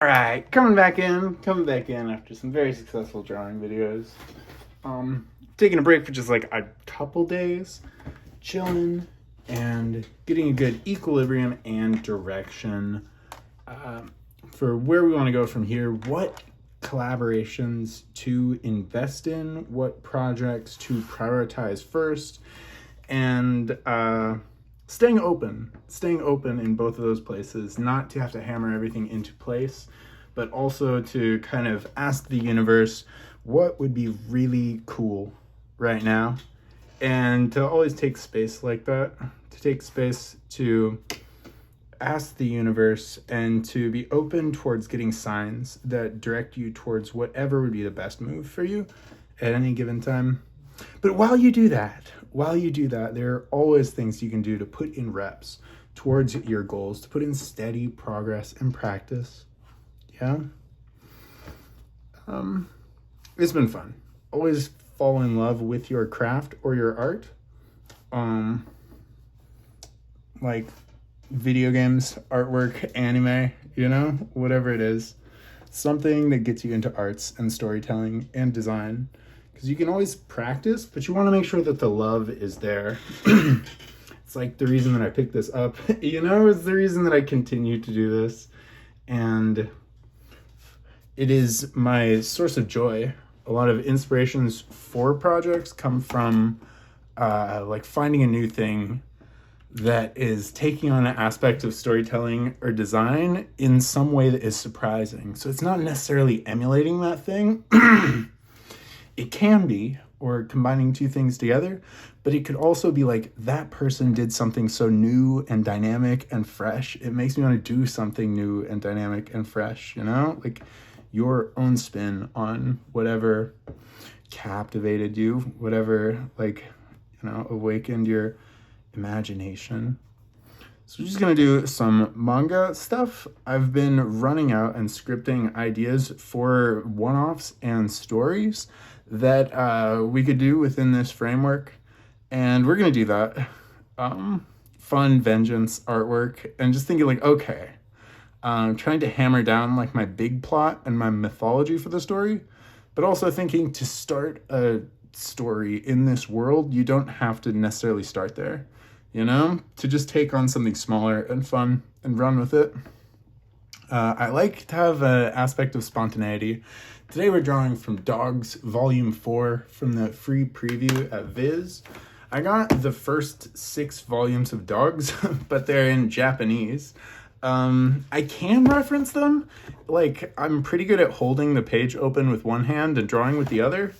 Alright, coming back in after some very successful drawing videos. Taking a break for just like a couple days, chilling and getting a good equilibrium and direction for where we want to go from here, what collaborations to invest in, what projects to prioritize first, and staying open in both of those places, not to have to hammer everything into place, but also to kind of ask the universe what would be really cool right now, and to always take space like that, to take space to ask the universe and to be open towards getting signs that direct you towards whatever would be the best move for you at any given time. But while you do that, there are always things you can do to put in reps towards your goals, to put in steady progress and practice. Yeah. It's been fun. Always fall in love with your craft or your art. Like video games, artwork, anime, whatever it is. Something that gets you into arts and storytelling and design. Because you can always practice, but you want to make sure that the love is there. It's like the reason that I picked this up, is the reason that I continue to do this. And it is my source of joy. A lot of inspirations for projects come from like finding a new thing that is taking on an aspect of storytelling or design in some way that is surprising. So it's not necessarily emulating that thing. It can be, or combining two things together, but it could also be like that person did something so new and dynamic and fresh. It makes me want to do something new and dynamic and fresh, like your own spin on whatever captivated you, whatever awakened your imagination. So we're just gonna do some manga stuff. I've been running out and scripting ideas for one-offs and stories that we could do within this framework, and we're gonna do that. Fun vengeance artwork, and just thinking like, okay, trying to hammer down like my big plot and my mythology for the story, but also thinking to start a story in this world, you don't have to necessarily start there, to just take on something smaller and fun and run with it. I like to have an aspect of spontaneity. Today we're drawing from Dogs Volume 4 from the free preview at Viz. I got the first 6 volumes of Dogs, but they're in Japanese. I can reference them. Like, I'm pretty good at holding the page open with one hand and drawing with the other.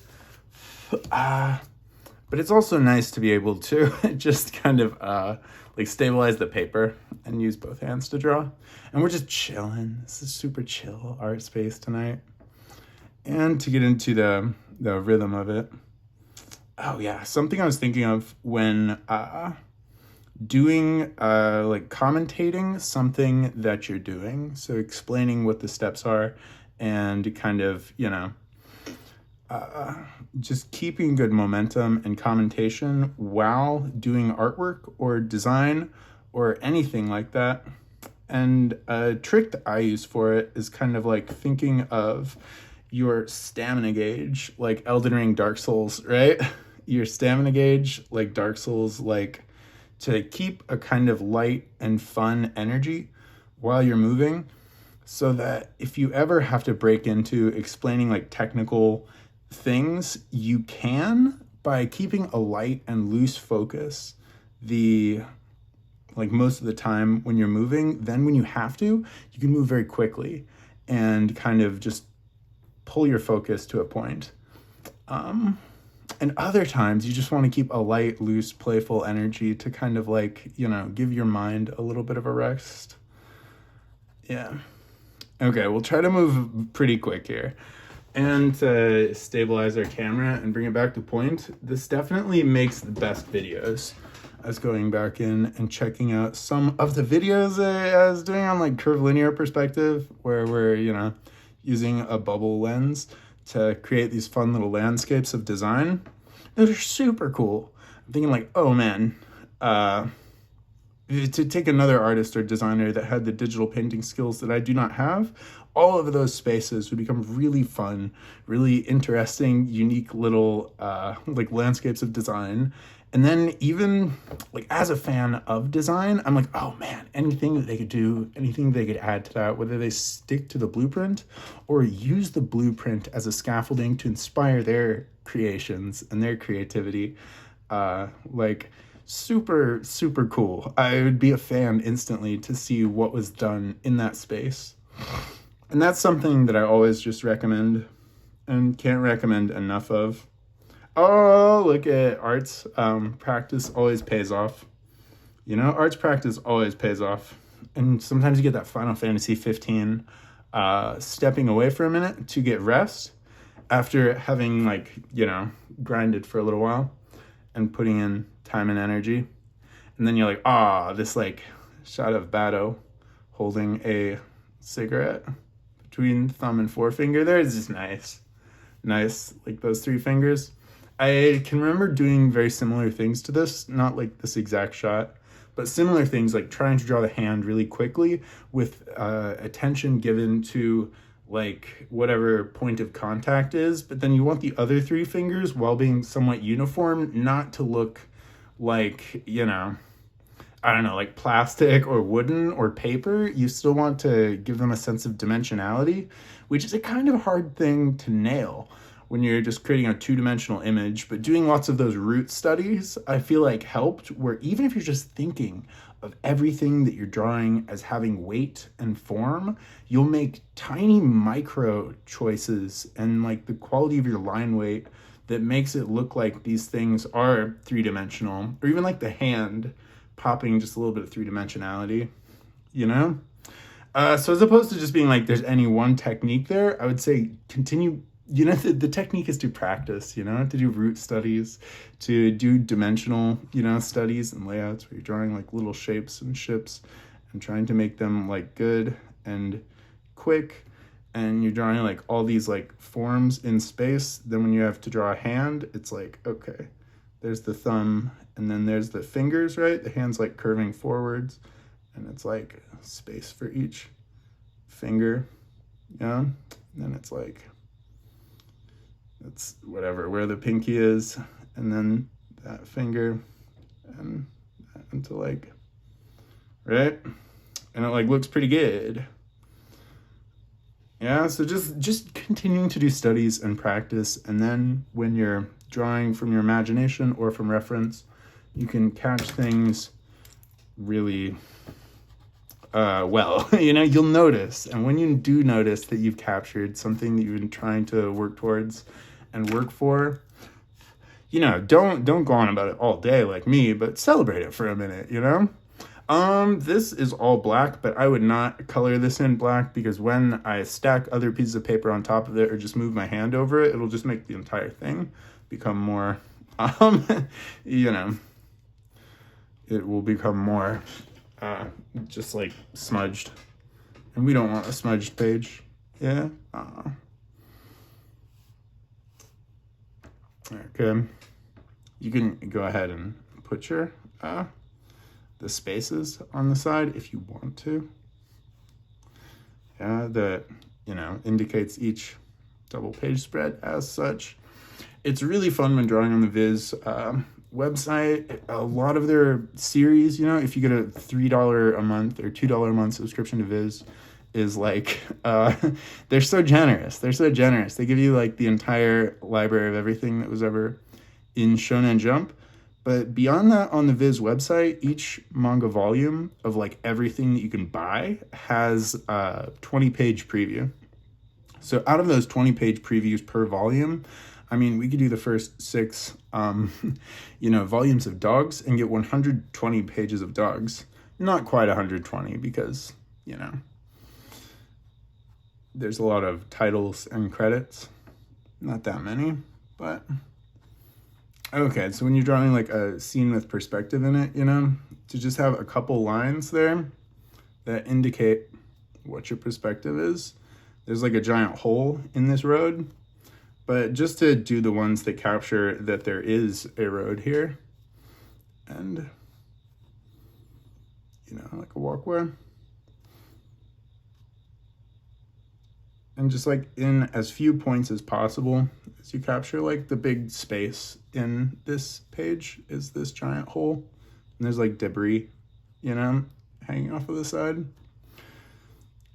But it's also nice to be able to just kind of stabilize the paper and use both hands to draw. And we're just chilling. This is super chill art space tonight. And to get into the rhythm of it. Oh yeah, something I was thinking of when doing commentating something that you're doing. So explaining what the steps are and kind of, just keeping good momentum and commentation while doing artwork or design or anything like that. And a trick that I use for it is kind of like thinking of your stamina gauge, like Elden Ring, Dark Souls, right? Your stamina gauge, like Dark Souls, like to keep a kind of light and fun energy while you're moving, so that if you ever have to break into explaining like technical things, you can, by keeping a light and loose focus most of the time when you're moving. Then when you have to, you can move very quickly and kind of just pull your focus to a point. And other times you just want to keep a light, loose, playful energy to kind of give your mind a little bit of a rest. Yeah. Okay, we'll try to move pretty quick here. And to stabilize our camera and bring it back to point, this definitely makes the best videos. I was going back in and checking out some of the videos I was doing on curvilinear perspective, where we're, using a bubble lens to create these fun little landscapes of design that are super cool. I'm thinking oh man, to take another artist or designer that had the digital painting skills that I do not have, all of those spaces would become really fun, really interesting, unique little like landscapes of design. And then even like as a fan of design, I'm like, oh man, anything that they could do, anything they could add to that, whether they stick to the blueprint or use the blueprint as a scaffolding to inspire their creations and their creativity, like super, super cool. I would be a fan instantly to see what was done in that space. And that's something that I always just recommend and can't recommend enough of. Oh, look at arts. Practice always pays off. You know, arts practice always pays off. And sometimes you get that Final Fantasy 15 stepping away for a minute to get rest after having, like, you know, grinded for a little while and putting in time and energy. And then you're like, this like shot of Bato holding a cigarette between thumb and forefinger there is just nice. Nice, like those three fingers. I can remember doing very similar things to this, not like this exact shot, but similar things like trying to draw the hand really quickly with attention given to like whatever point of contact is, but then you want the other three fingers, while being somewhat uniform, not to look like, you know, I don't know, like plastic or wooden or paper. You still want to give them a sense of dimensionality, which is a kind of hard thing to nail when you're just creating a two-dimensional image. But doing lots of those root studies, I feel like helped, where even if you're just thinking of everything that you're drawing as having weight and form, you'll make tiny micro choices and like the quality of your line weight that makes it look like these things are three-dimensional, or even like the hand popping just a little bit of three-dimensionality, you know? So as opposed to just being like there's any one technique there, I would say continue. You know, the technique is to practice, you know, to do root studies, to do dimensional, you know, studies and layouts where you're drawing like little shapes and ships and trying to make them like good and quick. And you're drawing like all these like forms in space. Then when you have to draw a hand, it's like, okay, there's the thumb and then there's the fingers, right? The hand's like curving forwards and it's like space for each finger, yeah? And then it's like, that's whatever, where the pinky is, and then that finger, and that into like, right? And it like looks pretty good. Yeah, so just continuing to do studies and practice, and then when you're drawing from your imagination or from reference, you can catch things really well. You know, you'll notice, and when you do notice that you've captured something that you've been trying to work towards and work for, you know, don't go on about it all day like me, but celebrate it for a minute, you know? This is all black, but I would not color this in black because when I stack other pieces of paper on top of it or just move my hand over it, it'll just make the entire thing become more, you know, it will become more, just like smudged. And we don't want a smudged page. Yeah. Okay. You can go ahead and put your, the spaces on the side if you want to. Yeah, that, you know, indicates each double page spread as such. It's really fun when drawing on the Viz website. A lot of their series, you know, if you get a $3 a month or $2 a month subscription to Viz, is like, they're so generous. They're so generous. They give you like the entire library of everything that was ever in Shonen Jump. But beyond that, on the Viz website, each manga volume of like everything that you can buy has a 20-page preview. So out of those 20-page previews per volume, I mean, we could do the first 6, you know, volumes of dogs and get 120 pages of dogs. Not quite 120 because, you know, there's a lot of titles and credits. Not that many, but... Okay, so when you're drawing like a scene with perspective in it, you know, to just have a couple lines there that indicate what your perspective is. There's like a giant hole in this road, but just to do the ones that capture that there is a road here and, you know, like a walkway. and just like in as few points as possible as you capture. Like the big space in this page is this giant hole, and there's like debris, you know, hanging off of the side.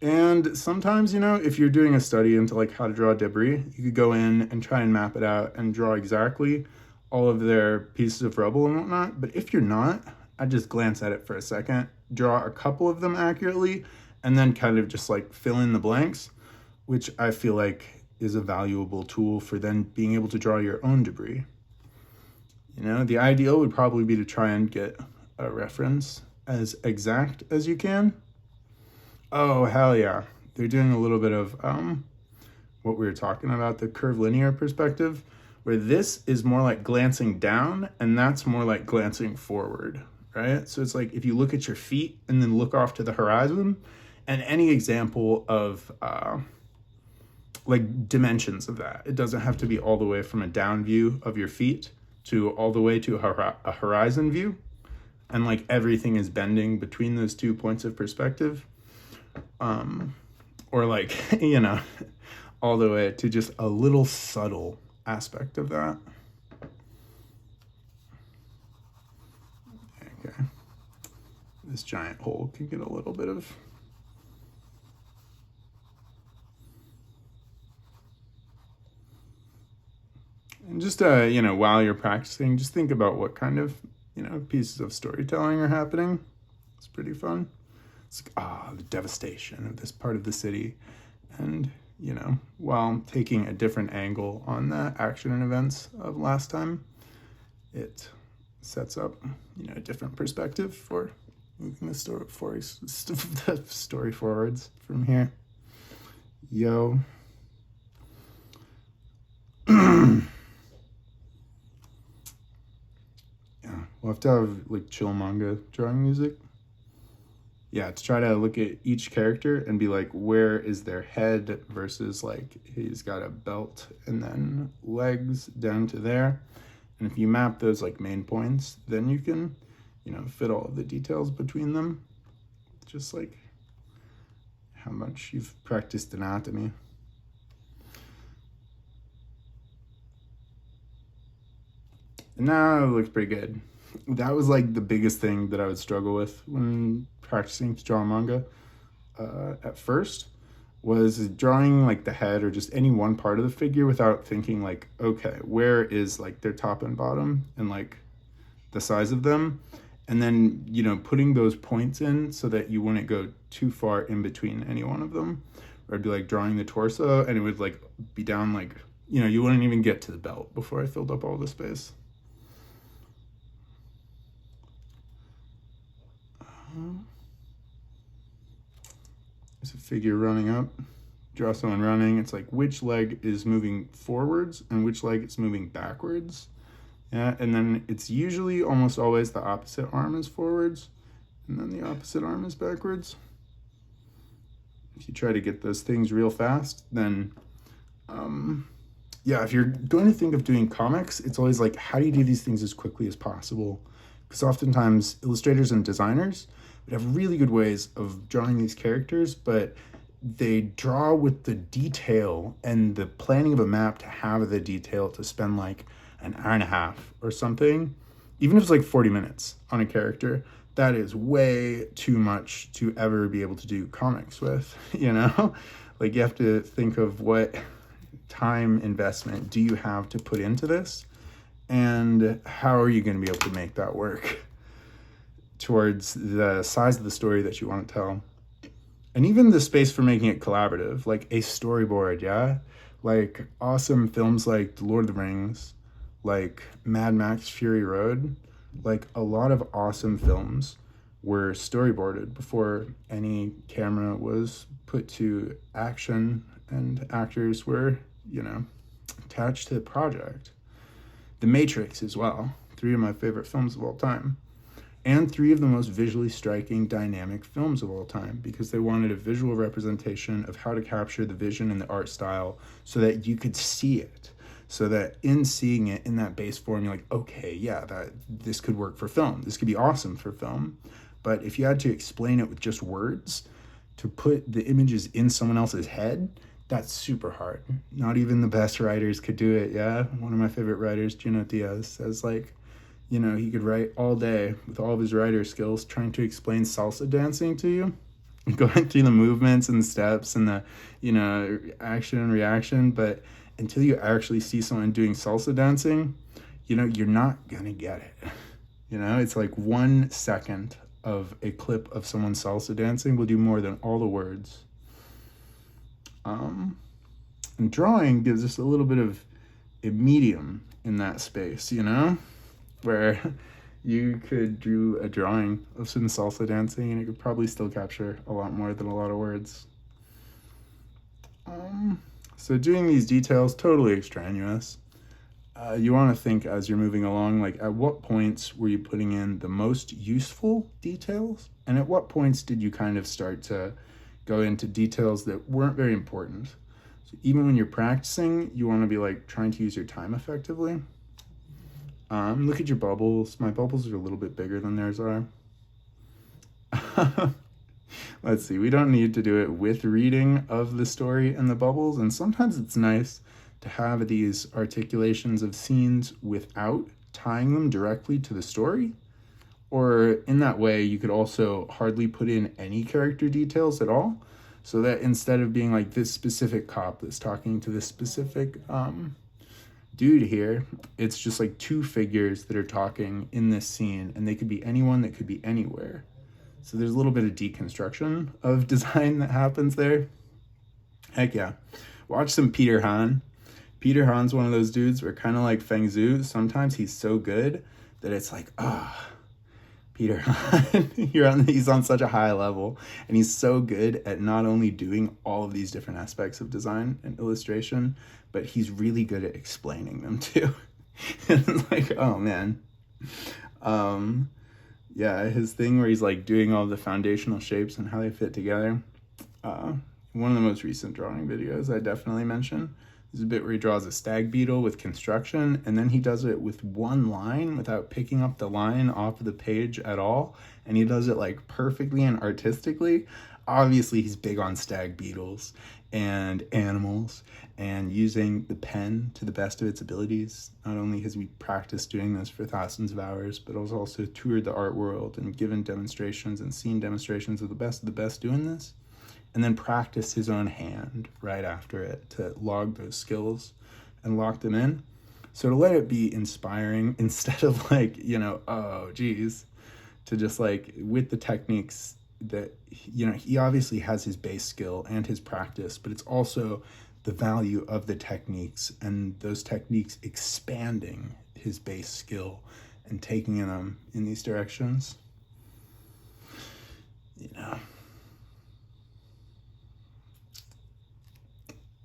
And sometimes, you know, if you're doing a study into like how to draw debris, you could go in and try and map it out and draw exactly all of their pieces of rubble and whatnot. But if you're not, I just glance at it for a second, draw a couple of them accurately, and then kind of just like fill in the blanks, which I feel like is a valuable tool for then being able to draw your own debris. You know, the ideal would probably be to try and get a reference as exact as you can. Oh, hell yeah. They're doing a little bit of what we were talking about, the curvilinear perspective, where this is more like glancing down and that's more like glancing forward, right? So it's like if you look at your feet and then look off to the horizon, and any example of like dimensions of that. It doesn't have to be all the way from a down view of your feet to all the way to a horizon view. And like everything is bending between those 2 points of perspective. Or like, you know, all the way to just a little subtle aspect of that. Okay. This giant hole can get a little bit of... And just, you know, while you're practicing, just think about what kind of, you know, pieces of storytelling are happening. It's pretty fun. It's like, the devastation of this part of the city. And, you know, while taking a different angle on the action and events of last time, it sets up, you know, a different perspective for moving the story forwards from here. Yo. Yeah, we'll have to have like chill manga drawing music. Yeah, to try to look at each character and be like, where is their head versus like he's got a belt and then legs down to there. And if you map those like main points, then you can, you know, fit all of the details between them. Just like how much you've practiced anatomy. And now it looks pretty good. That was like the biggest thing that I would struggle with when practicing to draw manga at first, was drawing like the head or just any one part of the figure without thinking like, okay, where is like their top and bottom and like the size of them, and then, you know, putting those points in so that you wouldn't go too far in between any one of them. Or I'd be like drawing the torso and it would like be down like, you know, you wouldn't even get to the belt before I filled up all the space. There's a figure running up. Draw someone running. It's like which leg is moving forwards and which leg is moving backwards. Yeah, and then it's usually almost always the opposite arm is forwards and then the opposite arm is backwards. If you try to get those things real fast, then yeah, if you're going to think of doing comics, it's always like, how do you do these things as quickly as possible? Because oftentimes illustrators and designers would have really good ways of drawing these characters, but they draw with the detail and the planning of a map to have the detail to spend like an hour and a half or something. Even if it's like 40 minutes on a character, that is way too much to ever be able to do comics with, you know? Like you have to think of what time investment do you have to put into this, and how are you going to be able to make that work towards the size of the story that you want to tell. And even the space for making it collaborative, like a storyboard, yeah? Like awesome films like The Lord of the Rings, like Mad Max Fury Road, like a lot of awesome films were storyboarded before any camera was put to action and actors were, you know, attached to the project. The Matrix as well, 3 of my favorite films of all time. And 3 of the most visually striking, dynamic films of all time, because they wanted a visual representation of how to capture the vision and the art style so that you could see it. So that in seeing it in that base form, you're like, okay, yeah, this could work for film. This could be awesome for film. But if you had to explain it with just words, to put the images in someone else's head, That's super hard. Not even the best writers could do it. Yeah, one of my favorite writers, Junot Diaz, says like, you know, he could write all day with all of his writer skills trying to explain salsa dancing to you, going through the movements and steps and the, you know, action and reaction. But until you actually see someone doing salsa dancing, you know, you're not gonna get it. You know, it's like 1 second of a clip of someone salsa dancing will do more than all the words. And drawing gives us a little bit of a medium in that space, you know, where you could do a drawing of some salsa dancing and it could probably still capture a lot more than a lot of words. So doing these details, totally extraneous. You want to think as you're moving along, like at what points were you putting in the most useful details? And at what points did you kind of start to go into details that weren't very important? So even when you're practicing, you want to be like trying to use your time effectively. Look at your bubbles. My bubbles are a little bit bigger than theirs are. Let's see, we don't need to do it with reading of the story and the bubbles, and sometimes it's nice to have these articulations of scenes without tying them directly to the story. Or in that way, you could also hardly put in any character details at all, so that instead of being like this specific cop that's talking to this specific dude here, it's just like two figures that are talking in this scene, and they could be anyone that could be anywhere. So there's a little bit of deconstruction of design that happens there. Heck yeah. Watch some Peter Han. Peter Han's one of those dudes where kind of like Feng Zhu, sometimes he's so good that it's like, Peter Han, he's on such a high level, and he's so good at not only doing all of these different aspects of design and illustration, but he's really good at explaining them too. And like, oh man. Yeah, his thing where he's like doing all the foundational shapes and how they fit together. One of the most recent drawing videos I definitely mention is a bit where he draws a stag beetle with construction, and then he does it with one line without picking up the line off of the page at all, and he does it like perfectly and artistically. Obviously, he's big on stag beetles and animals and using the pen to the best of its abilities. Not only has he practiced doing this for thousands of hours, but has also toured the art world and given demonstrations and seen demonstrations of the best doing this, and then practiced his own hand right after it to log those skills and lock them in. So to let it be inspiring instead of like, you know, oh geez, to just like with the techniques that, you know, he obviously has his base skill and his practice, but it's also the value of the techniques and those techniques expanding his base skill and taking them in these directions. You know.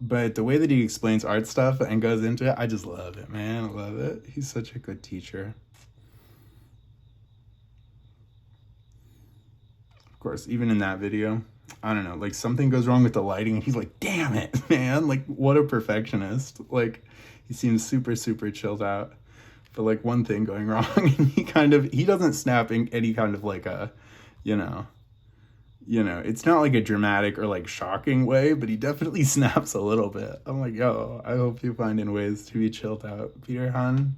But the way that he explains art stuff and goes into it, I just love it, man. I love it. He's such a good teacher. Of course, even in that video, I don't know, like something goes wrong with the lighting and he's like, damn it, man. Like, what a perfectionist. Like, he seems super, super chilled out. But like one thing going wrong and he doesn't snap in any kind of like a, you know, it's not like a dramatic or like shocking way, but he definitely snaps a little bit. I'm like, yo, I hope you find in ways to be chilled out, Peter Han.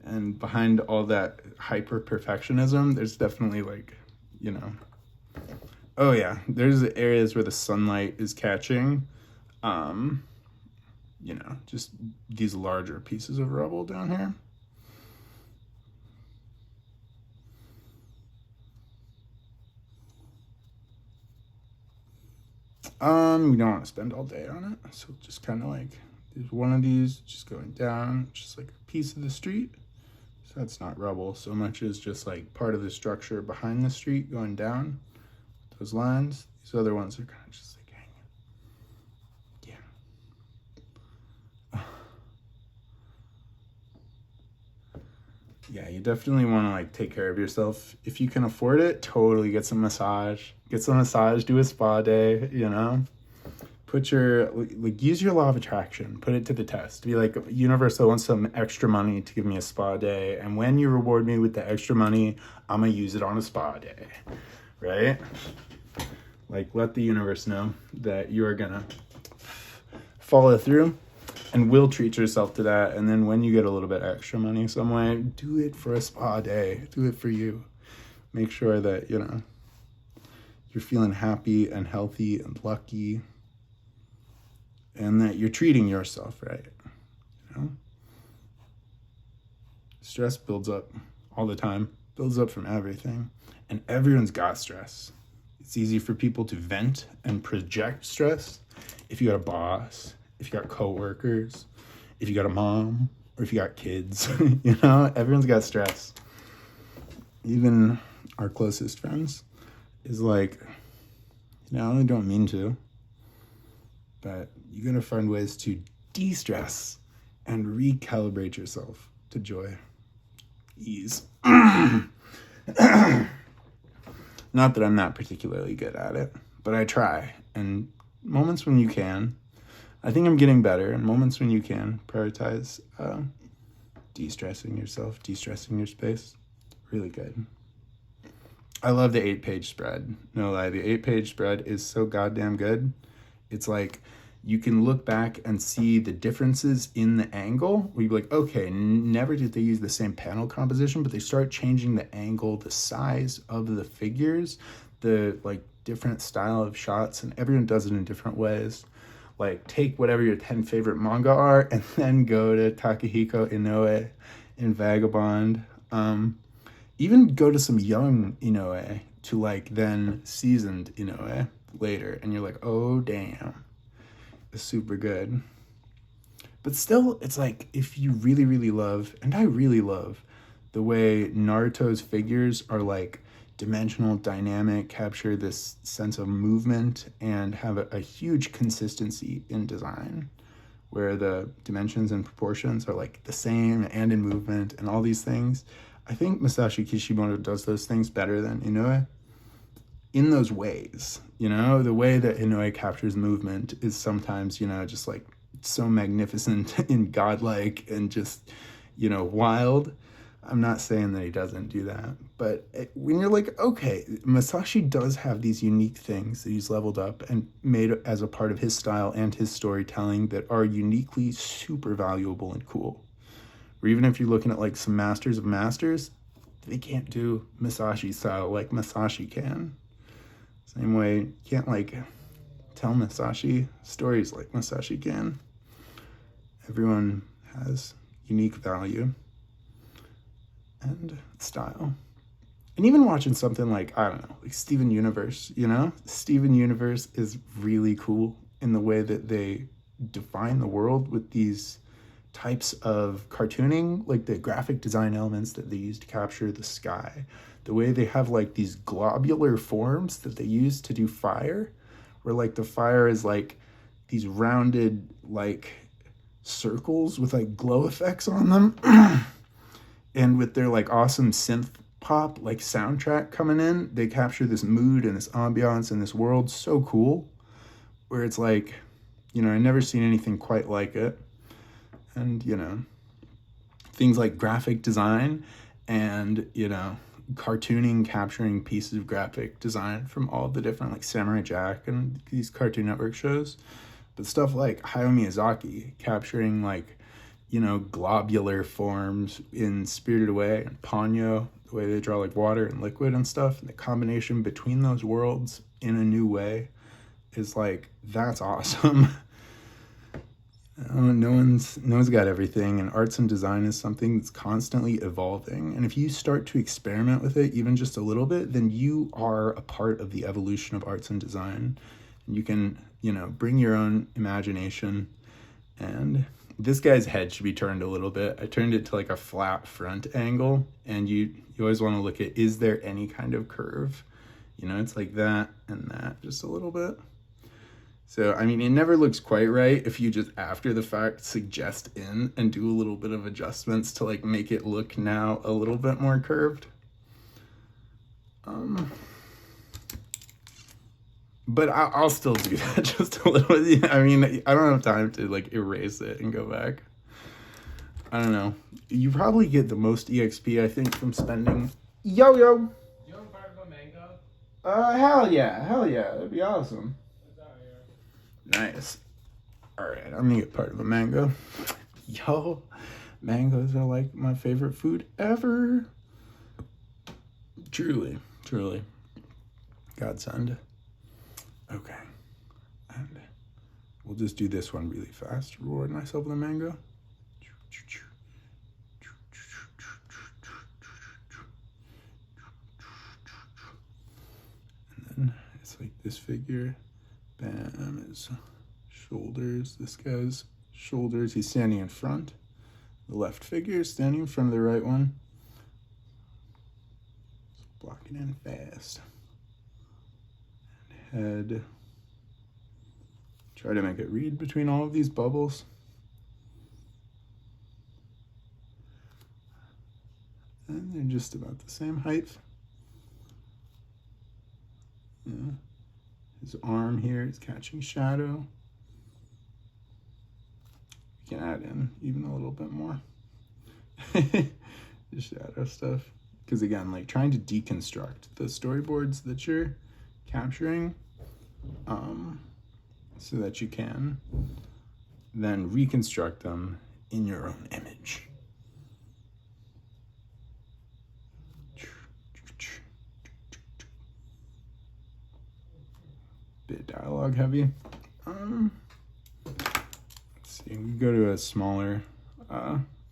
And behind all that hyper perfectionism, there's definitely like, you know, oh yeah, there's areas where the sunlight is catching, you know, just these larger pieces of rubble down here. We don't want to spend all day on it, so just kind of like there's one of these just going down, just like a piece of the street. So that's not rubble so much as just like part of the structure behind the street going down. Those lines. These other ones are kind of just like hanging. Yeah. Yeah, you definitely want to like take care of yourself. If you can afford it, totally get some massage. Get some massage, do a spa day, you know? Put your, like, use your law of attraction. Put it to the test. Be like, universe, I want some extra money to give me a spa day. And when you reward me with the extra money, I'm going to use it on a spa day. Right? Like, let the universe know that you are going to follow through and will treat yourself to that. And then when you get a little bit extra money some way, do it for a spa day. Do it for you. Make sure that, you know, you're feeling happy and healthy and lucky, and that you're treating yourself right. You know? Stress builds up all the time, builds up from everything, and everyone's got stress. It's easy for people to vent and project stress if you got a boss, if you got coworkers, if you got a mom, or if you got kids. You know, everyone's got stress. Even our closest friends is like, you know, I don't mean to, but you're going to find ways to de-stress and recalibrate yourself to joy, ease. Not that I'm not particularly good at it, but I try. And moments when you can, I think I'm getting better. And moments when you can, prioritize de-stressing yourself, de-stressing your space. Really good. I love the 8-page spread. No lie, the 8-page spread is so goddamn good. It's like you can look back and see the differences in the angle. Where you'd be like, okay, never did they use the same panel composition, but they start changing the angle, the size of the figures, the like different style of shots, and everyone does it in different ways. Like take whatever your 10 favorite manga are and then go to Takehiko Inoue in Vagabond. Even go to some young Inoue to like then seasoned Inoue later, and you're like, oh damn, it's super good. But still, it's like if you really, really love, and I really love the way Naruto's figures are like dimensional, dynamic, capture this sense of movement, and have a huge consistency in design, where the dimensions and proportions are like the same and in movement and all these things. I think Masashi Kishimoto does those things better than Inoue in those ways. You know, the way that Inoue captures movement is sometimes, you know, just like so magnificent and godlike and just, you know, wild. I'm not saying that he doesn't do that, but when you're like, okay, Masashi does have these unique things that he's leveled up and made as a part of his style and his storytelling that are uniquely super valuable and cool. Or even if you're looking at like some masters of masters, they can't do Masashi style like Masashi can. Same way, you can't like tell Masashi stories like Masashi can. Everyone has unique value and style. And even watching something like, I don't know, like Steven Universe, you know? Steven Universe is really cool in the way that they define the world with these types of cartooning, like the graphic design elements that they use to capture the sky, the way they have like these globular forms that they use to do fire, where like the fire is like these rounded like circles with like glow effects on them. And with their like awesome synth pop like soundtrack coming in, they capture this mood and this ambiance and this world so cool, where it's like, you know, I've never seen anything quite like it. And, you know, things like graphic design and, you know, cartooning, capturing pieces of graphic design from all the different, like Samurai Jack and these Cartoon Network shows. But stuff like Hayao Miyazaki, capturing, like, you know, globular forms in Spirited Away and Ponyo, the way they draw, like, water and liquid and stuff. And the combination between those worlds in a new way is, like, that's awesome. No one's got everything, and arts and design is something that's constantly evolving. And if you start to experiment with it even just a little bit, then you are a part of the evolution of arts and design. You can, you know, bring your own imagination. And this guy's head should be turned a little bit. I turned it to like a flat front angle, and you always want to look at, is there any kind of curve? You know, it's like that and that just a little bit. So, I mean, it never looks quite right if you just, after the fact, suggest in and do a little bit of adjustments to, like, make it look now a little bit more curved. But I'll still do that just a little bit. I mean, I don't have time to, like, erase it and go back. I don't know. You probably get the most EXP, I think, from spending... Yo! You want part of a Manga? Hell yeah. That'd be awesome. Nice. All right, I'm gonna get part of a mango. Yo, mangoes are like my favorite food ever. Truly, truly. Godsend. Okay, and we'll just do this one really fast. Reward myself with a mango. And then it's like this figure. Bam, his shoulders. This guy's shoulders. He's standing in front. The left figure is standing in front of the right one. Block it in fast. And head. Try to make it read between all of these bubbles. And they're just about the same height. Yeah. His arm here is catching shadow. You can add in even a little bit more. The shadow stuff. Because again, like trying to deconstruct the storyboards that you're capturing, so that you can then reconstruct them in your own image. Bit dialogue heavy. Let's see, we go to a smaller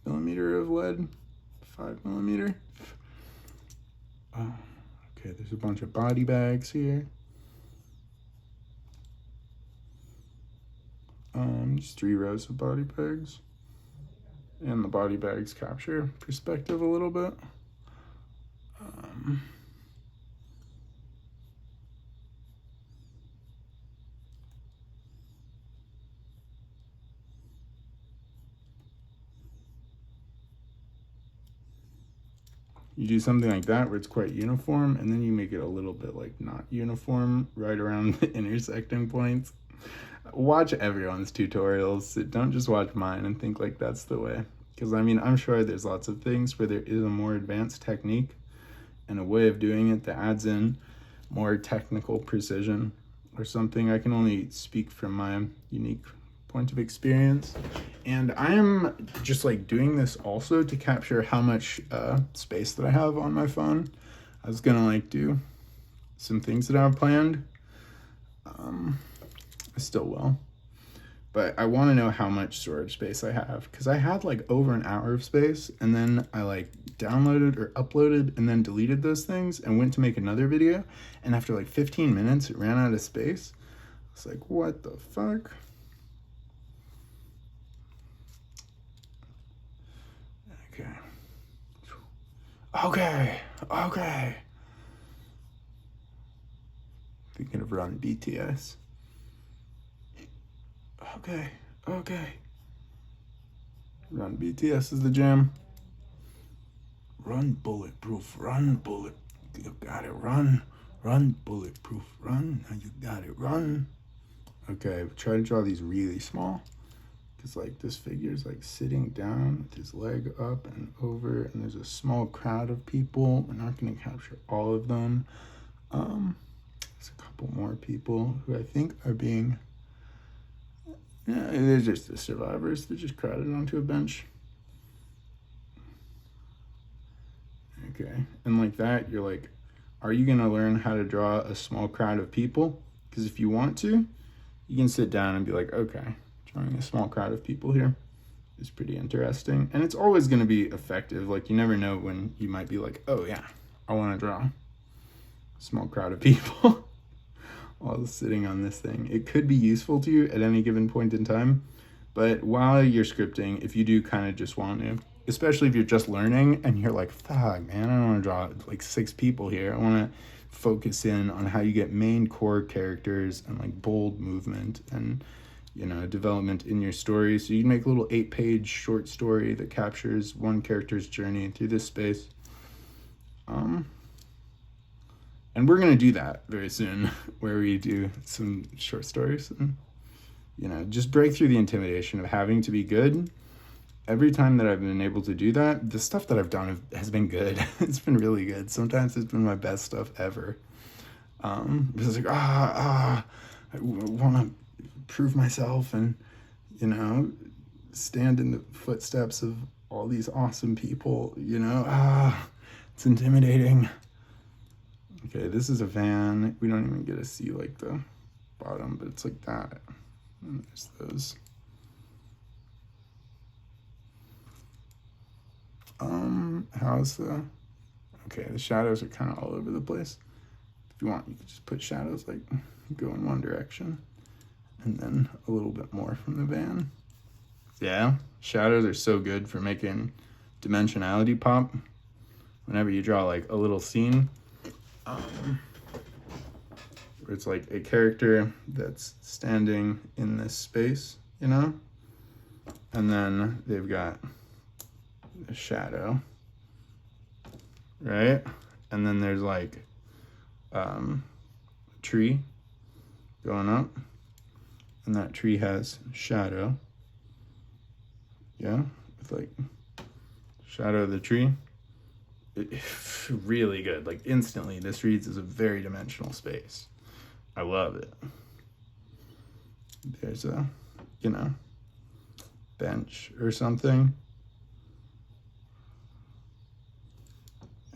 millimeter of lead, 5mm. Okay, there's a bunch of body bags here. Just 3 rows of body bags. And the body bags capture perspective a little bit. You do something like that where it's quite uniform, and then you make it a little bit like not uniform right around the intersecting points. Watch everyone's tutorials. Don't just watch mine and think like that's the way. Because I mean, I'm sure there's lots of things where there is a more advanced technique and a way of doing it that adds in more technical precision or something. I can only speak from my unique point of experience. And I am just like doing this also to capture how much space that I have on my phone. I was gonna like do some things that I have planned. I still will. But I want to know how much storage space I have, because I had like over an hour of space, and then I like downloaded or uploaded and then deleted those things and went to make another video, and after like 15 minutes it ran out of space. I was like, what the fuck? Okay. Thinking of run BTS. Okay. Run BTS is the jam. Run bulletproof, run bullet. You got it, run bulletproof, run. Now you got it, run. Okay, try to draw these really small. Because like this figure is like sitting down with his leg up and over, and there's a small crowd of people. We're not going to capture all of them. There's a couple more people who I think are being, yeah, they're just the survivors. They're just crowded onto a bench. Okay, and like that, you're like, are you going to learn how to draw a small crowd of people? Because if you want to, you can sit down and be like, okay, drawing a small crowd of people here is pretty interesting. And it's always going to be effective. Like, you never know when you might be like, oh yeah, I want to draw a small crowd of people while sitting on this thing. It could be useful to you at any given point in time. But while you're scripting, if you do kind of just want to, especially if you're just learning and you're like, fuck, man, I don't want to draw like 6 people here. I want to focus in on how you get main core characters and like bold movement and, you know, development in your story. So you can make a little 8-page short story that captures one character's journey through this space. And we're going to do that very soon, where we do some short stories and, you know, just break through the intimidation of having to be good. Every time that I've been able to do that, the stuff that I've done has been good. It's been really good. Sometimes it's been my best stuff ever. Because it's like, I want to prove myself and you know, stand in the footsteps of all these awesome people, you know? It's intimidating. Okay, this is a van. We don't even get to see like the bottom, but it's like that. And there's those. How's the... Okay, the shadows are kind of all over the place. If you want, you could just put shadows like go in one direction and then a little bit more from the van. Yeah, shadows are so good for making dimensionality pop. Whenever you draw like a little scene, where it's like a character that's standing in this space, you know, and then they've got a shadow, right? And then there's like a tree going up, and that tree has shadow. Yeah, with like shadow of the tree. Really good. Like instantly, this reads as a very dimensional space. I love it. There's a, you know, bench or something.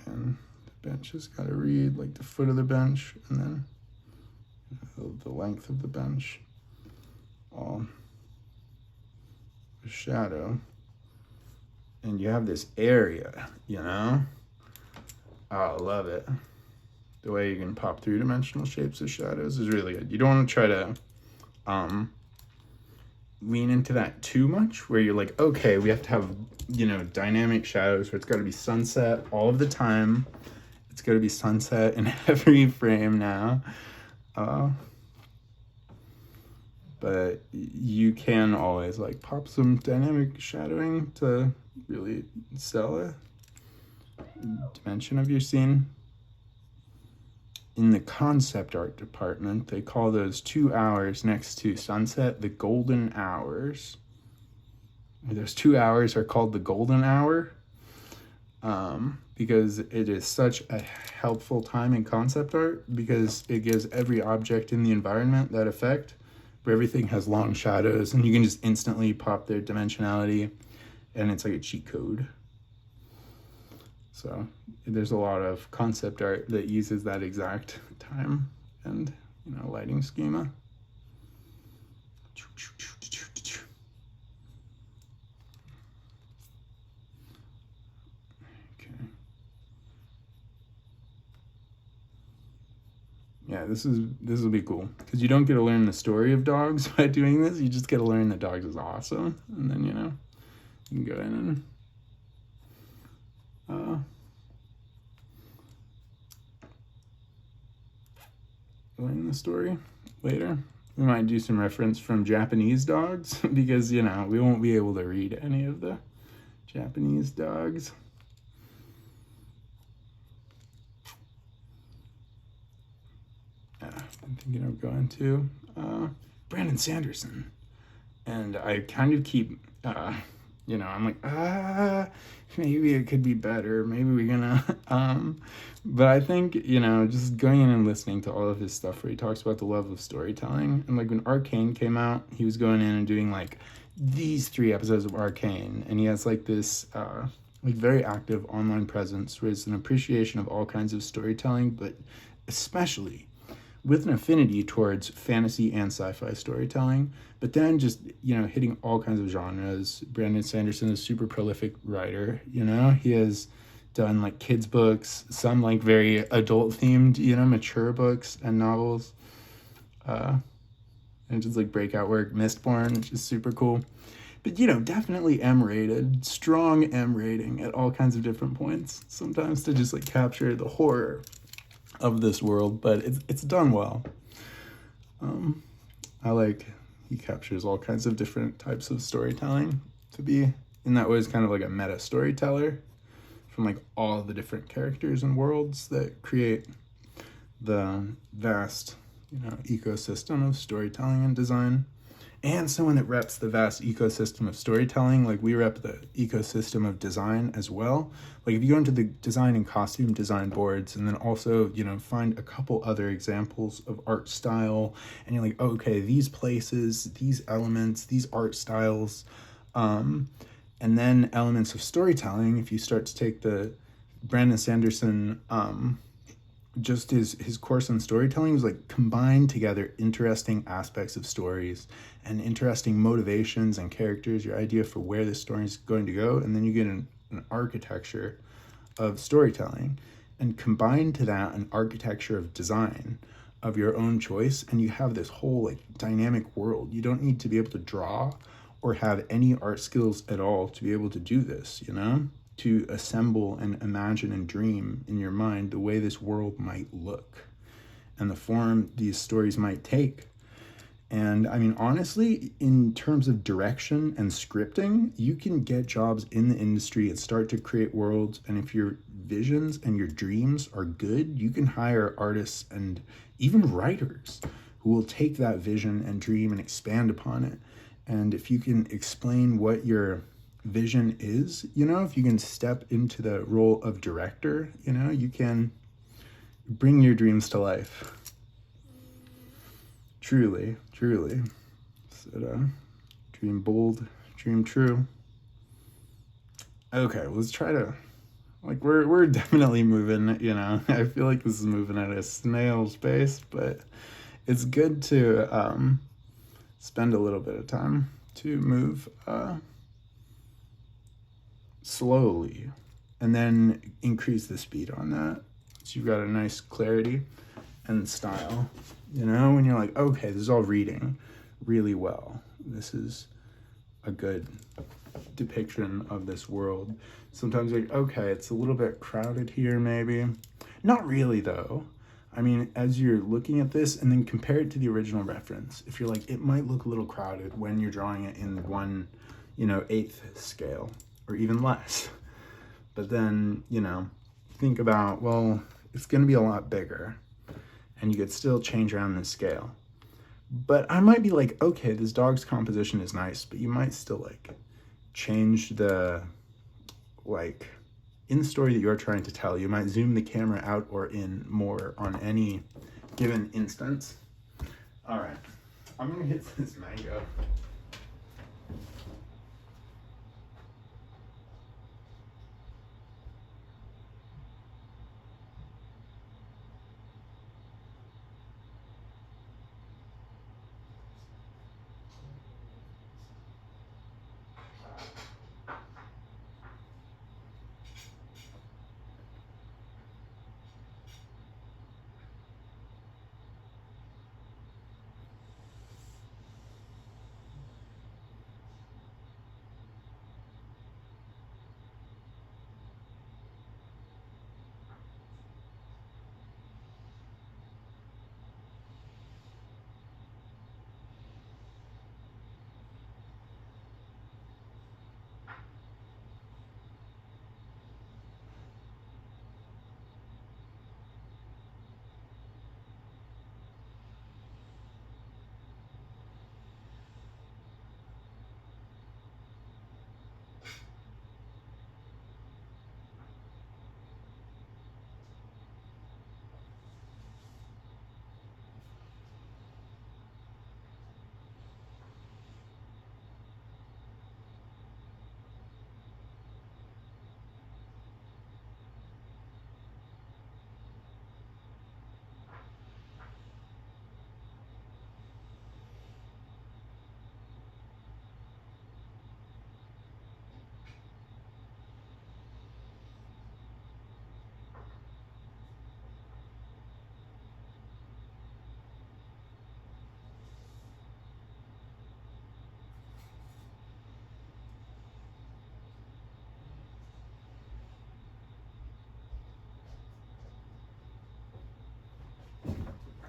And the bench has got to read like the foot of the bench and then the length of the bench. All a shadow. And you have this area, you know? Oh, I love it. The way you can pop through dimensional shapes of shadows is really good. You don't want to try to lean into that too much, where you're like, okay, we have to have, you know, dynamic shadows where it's got to be sunset all of the time. It's got to be sunset in every frame now. But you can always like pop some dynamic shadowing to really sell a dimension of your scene. In the concept art department, they call those 2 hours next to sunset the golden hours. Those 2 hours are called the golden hour because it is such a helpful time in concept art, because it gives every object in the environment that effect where everything has long shadows and you can just instantly pop their dimensionality, and it's like a cheat code. So there's a lot of concept art that uses that exact time and, you know, lighting schema. Okay. Yeah, this will be cool because you don't get to learn the story of dogs by doing this. You just get to learn that dogs is awesome, and then, you know, you can go in and learn the story later. We might do some reference from Japanese dogs because, you know, we won't be able to read any of the Japanese dogs. I'm thinking of going to Brandon Sanderson. And I kind of keep, you know, I'm like, maybe it could be better. Maybe we're gonna, but I think, you know, just going in and listening to all of his stuff where he talks about the love of storytelling. And like when Arcane came out, he was going in and doing like these 3 episodes of Arcane. And he has like this, like very active online presence where it's an appreciation of all kinds of storytelling, but especially with an affinity towards fantasy and sci-fi storytelling, but then just, you know, hitting all kinds of genres. Brandon Sanderson is a super prolific writer, you know? He has done, like, kids' books, some, like, very adult-themed, you know, mature books and novels. And just, like, breakout work, Mistborn, which is super cool. But, you know, definitely M-rated, strong M rating at all kinds of different points, sometimes to just, like, capture the horror of this world, but it's done well. He captures all kinds of different types of storytelling to be, in that way, is kind of like a meta storyteller from like all the different characters and worlds that create the vast, you know, ecosystem of storytelling and design. and someone that reps the vast ecosystem of storytelling. Like, we rep the ecosystem of design as well. Like, if you go into the design and costume design boards, and then also, you know, find a couple other examples of art style, and you're like, oh, okay, these places, these elements, these art styles, and then elements of storytelling. If you start to take the Brandon Sanderson, just his course on storytelling was like combine together interesting aspects of stories and interesting motivations and characters, your idea for where this story is going to go, and then you get an architecture of storytelling, and combine to that an architecture of design of your own choice, and you have this whole like dynamic world. You don't need to be able to draw or have any art skills at all to be able to do this, you know, to assemble and imagine and dream in your mind the way this world might look and the form these stories might take. And I mean, honestly, in terms of direction and scripting, you can get jobs in the industry and start to create worlds. And if your visions and your dreams are good, you can hire artists and even writers who will take that vision and dream and expand upon it. And if you can explain what your vision is, you know, if you can step into the role of director, you know, you can bring your dreams to life. Truly, truly. So, dream bold, dream true. Okay, let's try to, like, we're definitely moving, you know. I feel like this is moving at a snail's pace, but it's good to spend a little bit of time to move slowly and then increase the speed on that, so you've got a nice clarity and style, you know, when you're like, okay, this is all reading really well, this is a good depiction of this world. Sometimes like, okay, it's a little bit crowded here, maybe not really though. I mean, as you're looking at this and then compare it to the original reference, if you're like, it might look a little crowded when you're drawing it in 1/8 scale or even less. But then, you know, think about, well, it's going to be a lot bigger and you could still change around the scale. But I might be like, okay, this dog's composition is nice, but you might still like change the, like, in the story that you're trying to tell, you might zoom the camera out or in more on any given instance. All right, I'm gonna hit this mango.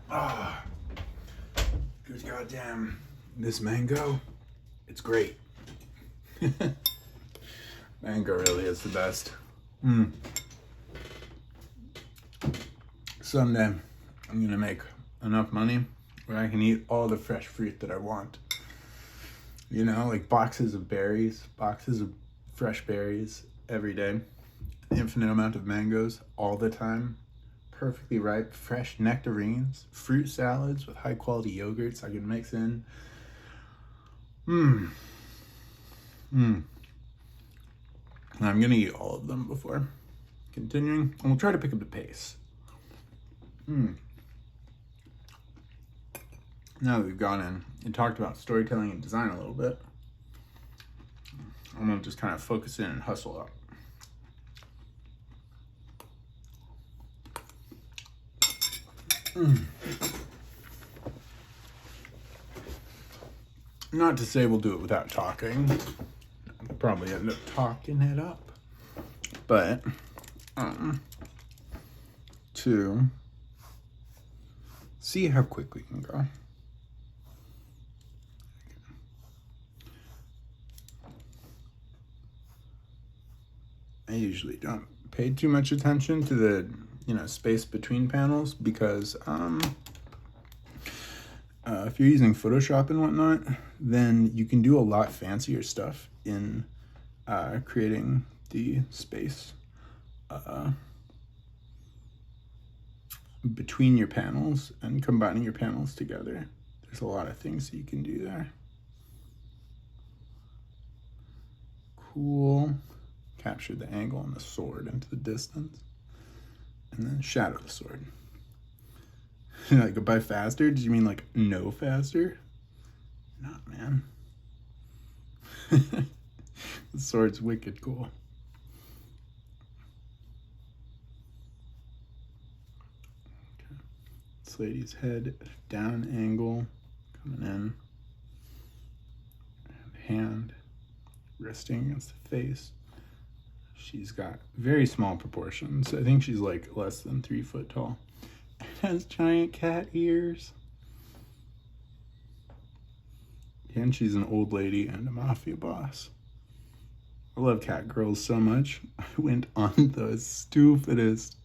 Ah, good goddamn, this mango, it's great. Mango really is the best. Someday I'm gonna make enough money where I can eat all the fresh fruit that I want. You know, like boxes of berries, boxes of fresh berries every day, infinite amount of mangoes all the time, perfectly ripe, fresh nectarines, fruit salads with high quality yogurts I can mix in. Mmm. Mmm. I'm gonna eat all of them before continuing, and we'll try to pick up the pace. Now that we've gone in and talked about storytelling and design a little bit, I'm gonna just kind of focus in and hustle up. Not to say we'll do it without talking. We'll probably end up talking it up. But, to see how quick we can go. I usually don't pay too much attention to the, space between panels because, if you're using Photoshop and whatnot, then you can do a lot fancier stuff in creating the space between your panels and combining your panels together. There's a lot of things that you can do there. Cool. Capture the angle on the sword into the distance. And then shadow the sword. Like, by faster, did you mean like no faster? Not, man. The sword's wicked cool. Okay. This lady's head down angle coming in. Hand resting against the face. She's got very small proportions. I think she's like less than 3 foot tall. Has giant cat ears. And she's an old lady and a mafia boss. I love cat girls so much. I went on the stupidest,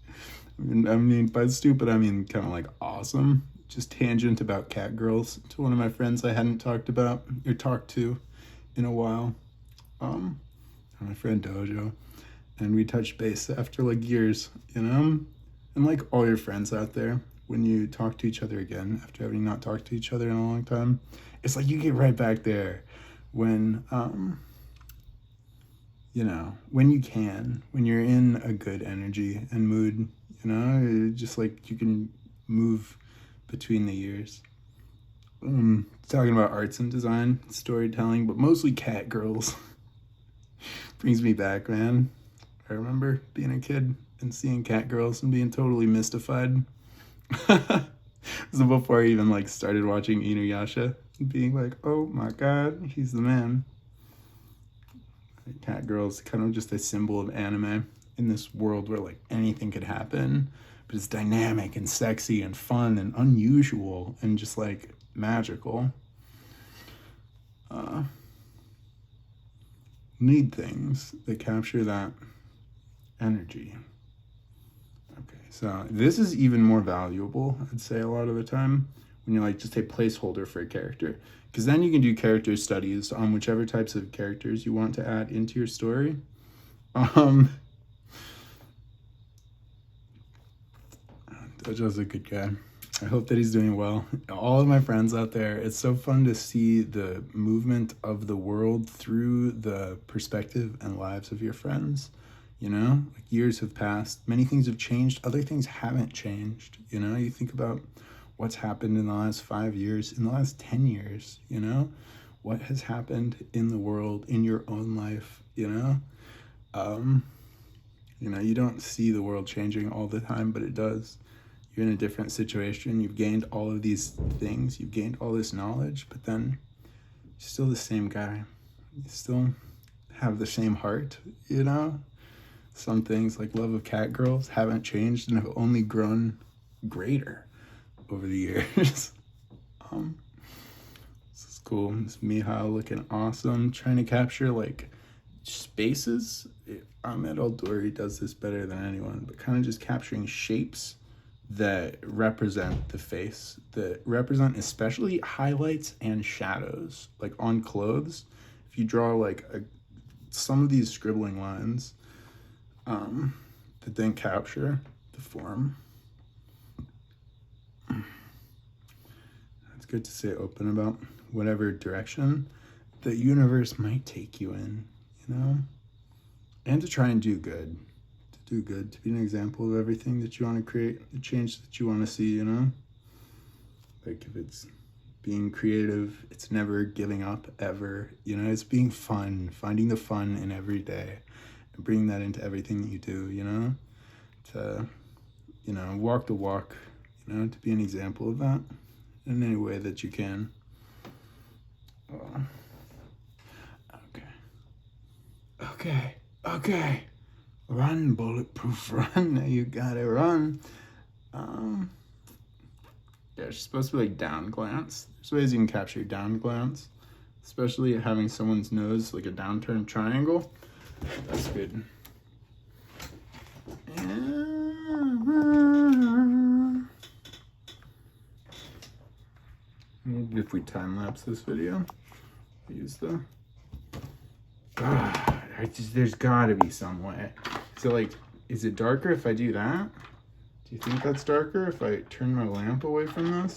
I mean by stupid I mean kind of like awesome, just tangent about cat girls to one of my friends I hadn't talked to in a while. My friend Dojo. And we touched base after like years, And like all your friends out there, when you talk to each other again after having not talked to each other in a long time, it's like you get right back there when, when you can, when you're in a good energy and mood, just like you can move between the years. Talking about arts and design, storytelling, but mostly cat girls. Brings me back, man. I remember being a kid and seeing cat girls and being totally mystified. So before I even like started watching Inuyasha, being like, oh my god, he's the man. Cat girls, kind of just a symbol of anime in this world where like anything could happen, but it's dynamic and sexy and fun and unusual and just like magical. Need things that capture that energy. Okay, so this is even more valuable, I'd say, a lot of the time when you like just a placeholder for a character, because then you can do character studies on whichever types of characters you want to add into your story. Dojo's a good guy. I hope that he's doing well. All of my friends out there, it's so fun to see the movement of the world through the perspective and lives of your friends. Like years have passed, many things have changed, other things haven't changed. You think about what's happened in the last 5 years, in the last 10 years, what has happened in the world, in your own life, you don't see the world changing all the time, but it does. You're in a different situation. You've gained all of these things. You've gained all this knowledge, but then you're still the same guy. You still have the same heart, Some things like love of cat girls haven't changed and have only grown greater over the years. This is cool. It's Mihao looking awesome, trying to capture like spaces. Ahmed Al-Douri does this better than anyone, but kind of just capturing shapes that represent the face, that represent especially highlights and shadows, like on clothes. If you draw like some of these scribbling lines that then capture the form. It's good to stay open about whatever direction the universe might take you in, you know? And to try and do good. To do good, to be an example of everything that you want to create, the change that you want to see, you know? Like if it's being creative, it's never giving up ever, you know? It's being fun, finding the fun in every day and bringing that into everything that you do, you know? To, you know, walk the walk, you know, to be an example of that in any way that you can. Okay. Run, bulletproof, run. Now you gotta run. Yeah, she's supposed to be like down glance. There's ways you can capture down glance, especially having someone's nose like a downturned triangle. That's good. If we time lapse this video, use the. There's gotta be some way. So like, is it darker if I do that? Do you think that's darker if I turn my lamp away from this?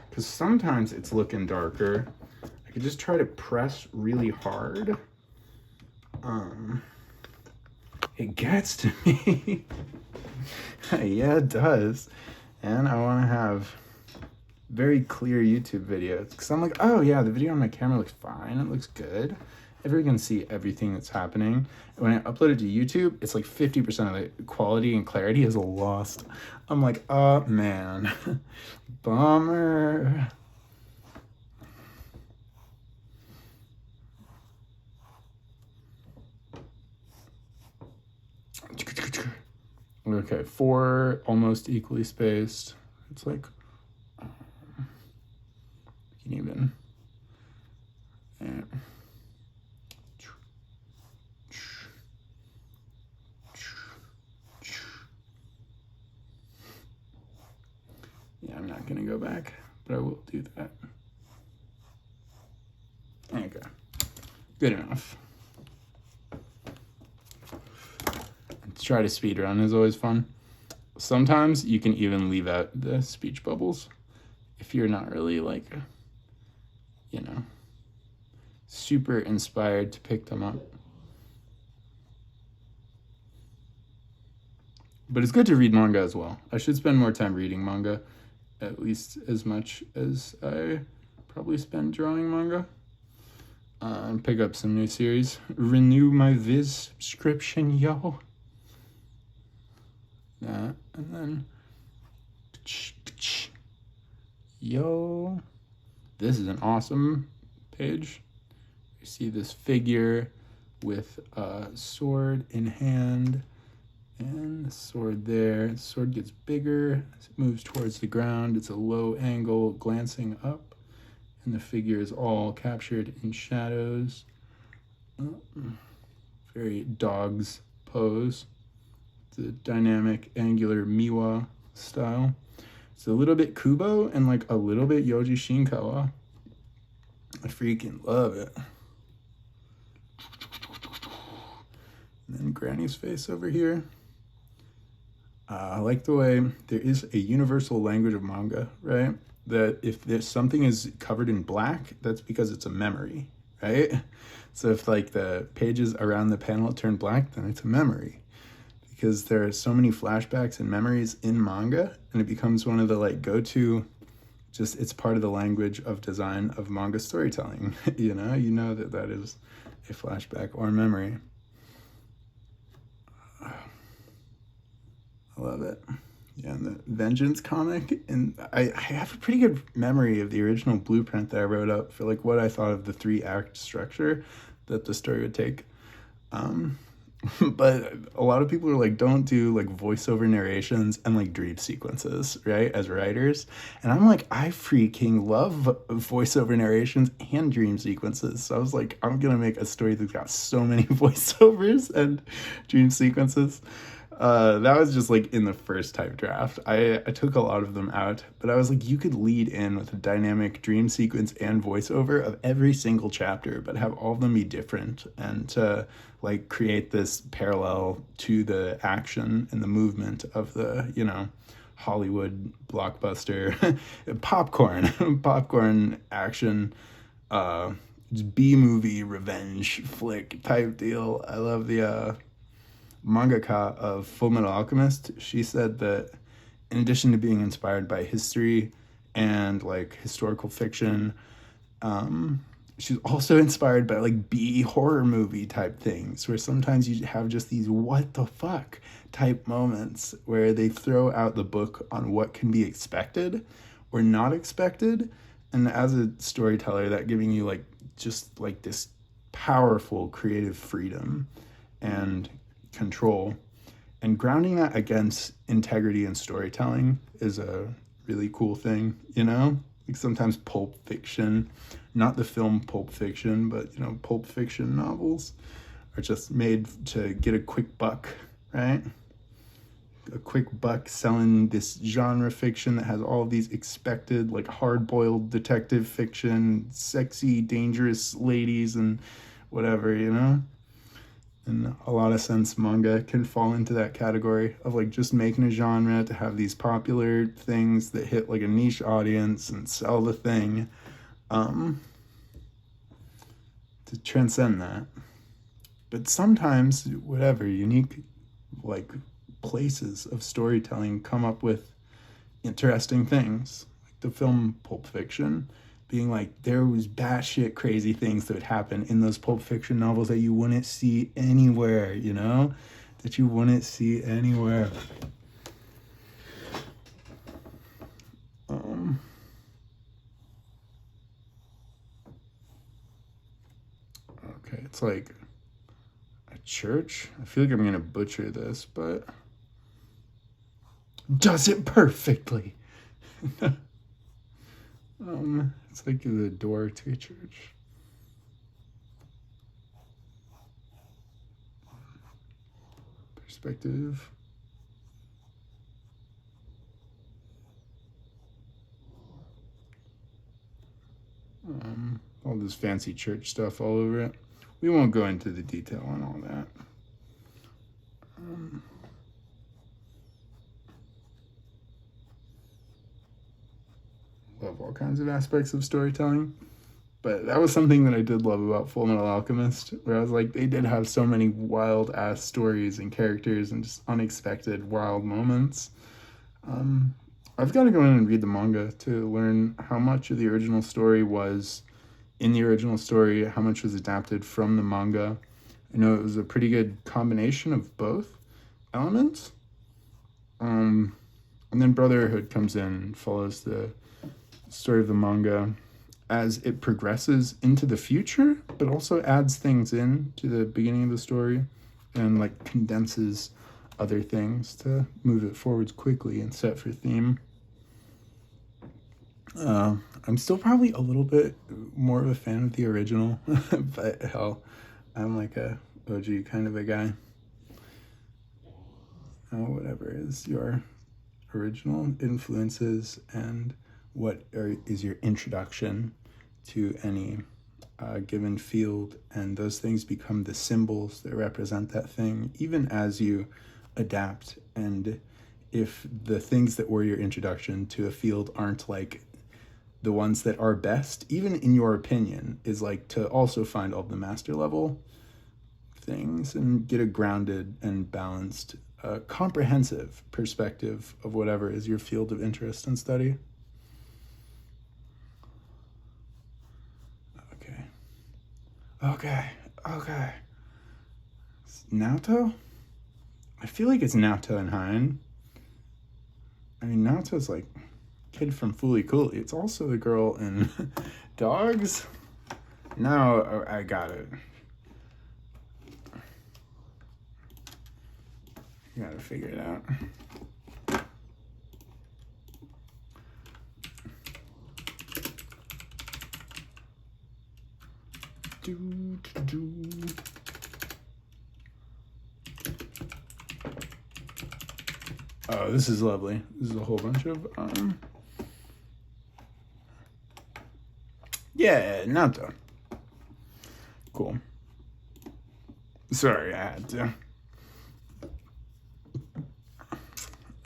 Because sometimes it's looking darker. I could just try to press really hard. It gets to me. Yeah, it does. And I want to have very clear YouTube videos. Because I'm like, oh yeah, the video on my camera looks fine. It looks good. Everyone can see everything that's happening. And when I upload it to YouTube, it's like 50% of the quality and clarity is lost. I'm like, oh man, bummer. Okay, 4 almost equally spaced. It's like, you can even, yeah. Yeah, I'm not gonna go back, but I will do that. Okay, good enough. Try to speed run is always fun. Sometimes you can even leave out the speech bubbles if you're not really like, you know, super inspired to pick them up. But it's good to read manga as well. I should spend more time reading manga, at least as much as I probably spend drawing manga. And pick up some new series. Renew my Viz subscription, yo. That, and then, yo, this is an awesome page. You see this figure with a sword in hand, and the sword there. The sword gets bigger as it moves towards the ground. It's a low angle glancing up, and the figure is all captured in shadows. Very dog's pose. The dynamic angular miwa style. It's a little bit Kubo and like a little bit Yoji Shinkawa. I freaking love it. And then Granny's face over here. I like the way there is a universal language of manga, right? That if there's something is covered in black, that's because it's a memory, right? So if like the pages around the panel turn black, then it's a memory. Because there are so many flashbacks and memories in manga, and it becomes one of the like go-to, just it's part of the language of design of manga storytelling. You know that that is a flashback or memory. I love it. Yeah, and the Vengeance comic, and I have a pretty good memory of the original blueprint that I wrote up for like what I thought of the 3-act structure that the story would take. But a lot of people are like, don't do like voiceover narrations and like dream sequences, right, as writers. And I'm like, I freaking love voiceover narrations and dream sequences. So I was like, I'm gonna make a story that's got so many voiceovers and dream sequences. That was just like in the first type draft. I took a lot of them out, but I was like, you could lead in with a dynamic dream sequence and voiceover of every single chapter, but have all of them be different and to like create this parallel to the action and the movement of the, Hollywood blockbuster popcorn action, B-movie revenge flick type deal. I love the mangaka of Fullmetal Alchemist. She said that in addition to being inspired by history and like historical fiction, she's also inspired by like B horror movie type things where sometimes you have just these what the fuck type moments where they throw out the book on what can be expected or not expected, and as a storyteller that giving you like just like this powerful creative freedom and control, and grounding that against integrity and storytelling is a really cool thing, like sometimes Pulp Fiction, not the film Pulp Fiction, but Pulp Fiction novels are just made to get a quick buck, right? A quick buck selling this genre fiction that has all of these expected like hard-boiled detective fiction, sexy dangerous ladies and whatever. In a lot of sense, manga can fall into that category of like just making a genre to have these popular things that hit like a niche audience and sell the thing, to transcend that. But sometimes, whatever, unique like places of storytelling come up with interesting things. Like the film Pulp Fiction, being like there was batshit crazy things that would happen in those Pulp Fiction novels that you wouldn't see anywhere, that you wouldn't see anywhere. Okay, it's like a church. I feel like I'm gonna butcher this, but does it perfectly. It's like the door to a church. Perspective. All this fancy church stuff all over it. We won't go into the detail on all that. Love all kinds of aspects of storytelling. But that was something that I did love about Fullmetal Alchemist, where I was like, they did have so many wild ass stories and characters and just unexpected wild moments. I've got to go in and read the manga to learn how much of the original story was in the original story, how much was adapted from the manga. I know it was a pretty good combination of both elements. And then Brotherhood comes in and follows the story of the manga as it progresses into the future, but also adds things in to the beginning of the story and like condenses other things to move it forwards quickly and set for theme. I'm still probably a little bit more of a fan of the original, but hell, I'm like a OG kind of a guy. Whatever is your original influences and what is your introduction to any given field, and those things become the symbols that represent that thing, even as you adapt. And if the things that were your introduction to a field aren't like the ones that are best, even in your opinion, is like to also find all the master level things and get a grounded and balanced, comprehensive perspective of whatever is your field of interest and study. Okay. It's Naoto? I feel like it's Naoto and Hein. I mean, Naoto's like kid from Fooly Cooly. It's also the girl in Dogs. No, I got it. You gotta figure it out. Oh, this is lovely. This is a whole bunch of yeah, Nato. Cool. Sorry, I had to.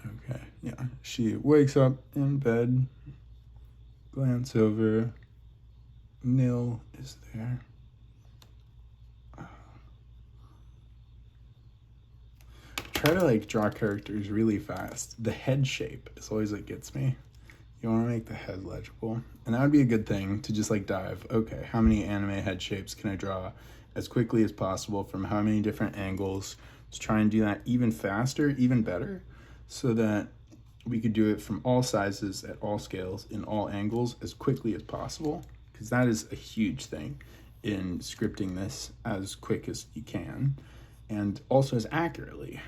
Okay, yeah. She wakes up in bed, glance over. Nil is there. Try to like draw characters really fast. The head shape is always what gets me. You want to make the head legible, and that would be a good thing to just like dive. Okay, how many anime head shapes can I draw as quickly as possible from how many different angles? Let's try and do that even faster, even better, so that we could do it from all sizes, at all scales, in all angles as quickly as possible, because that is a huge thing in scripting this as quick as you can, and also as accurately.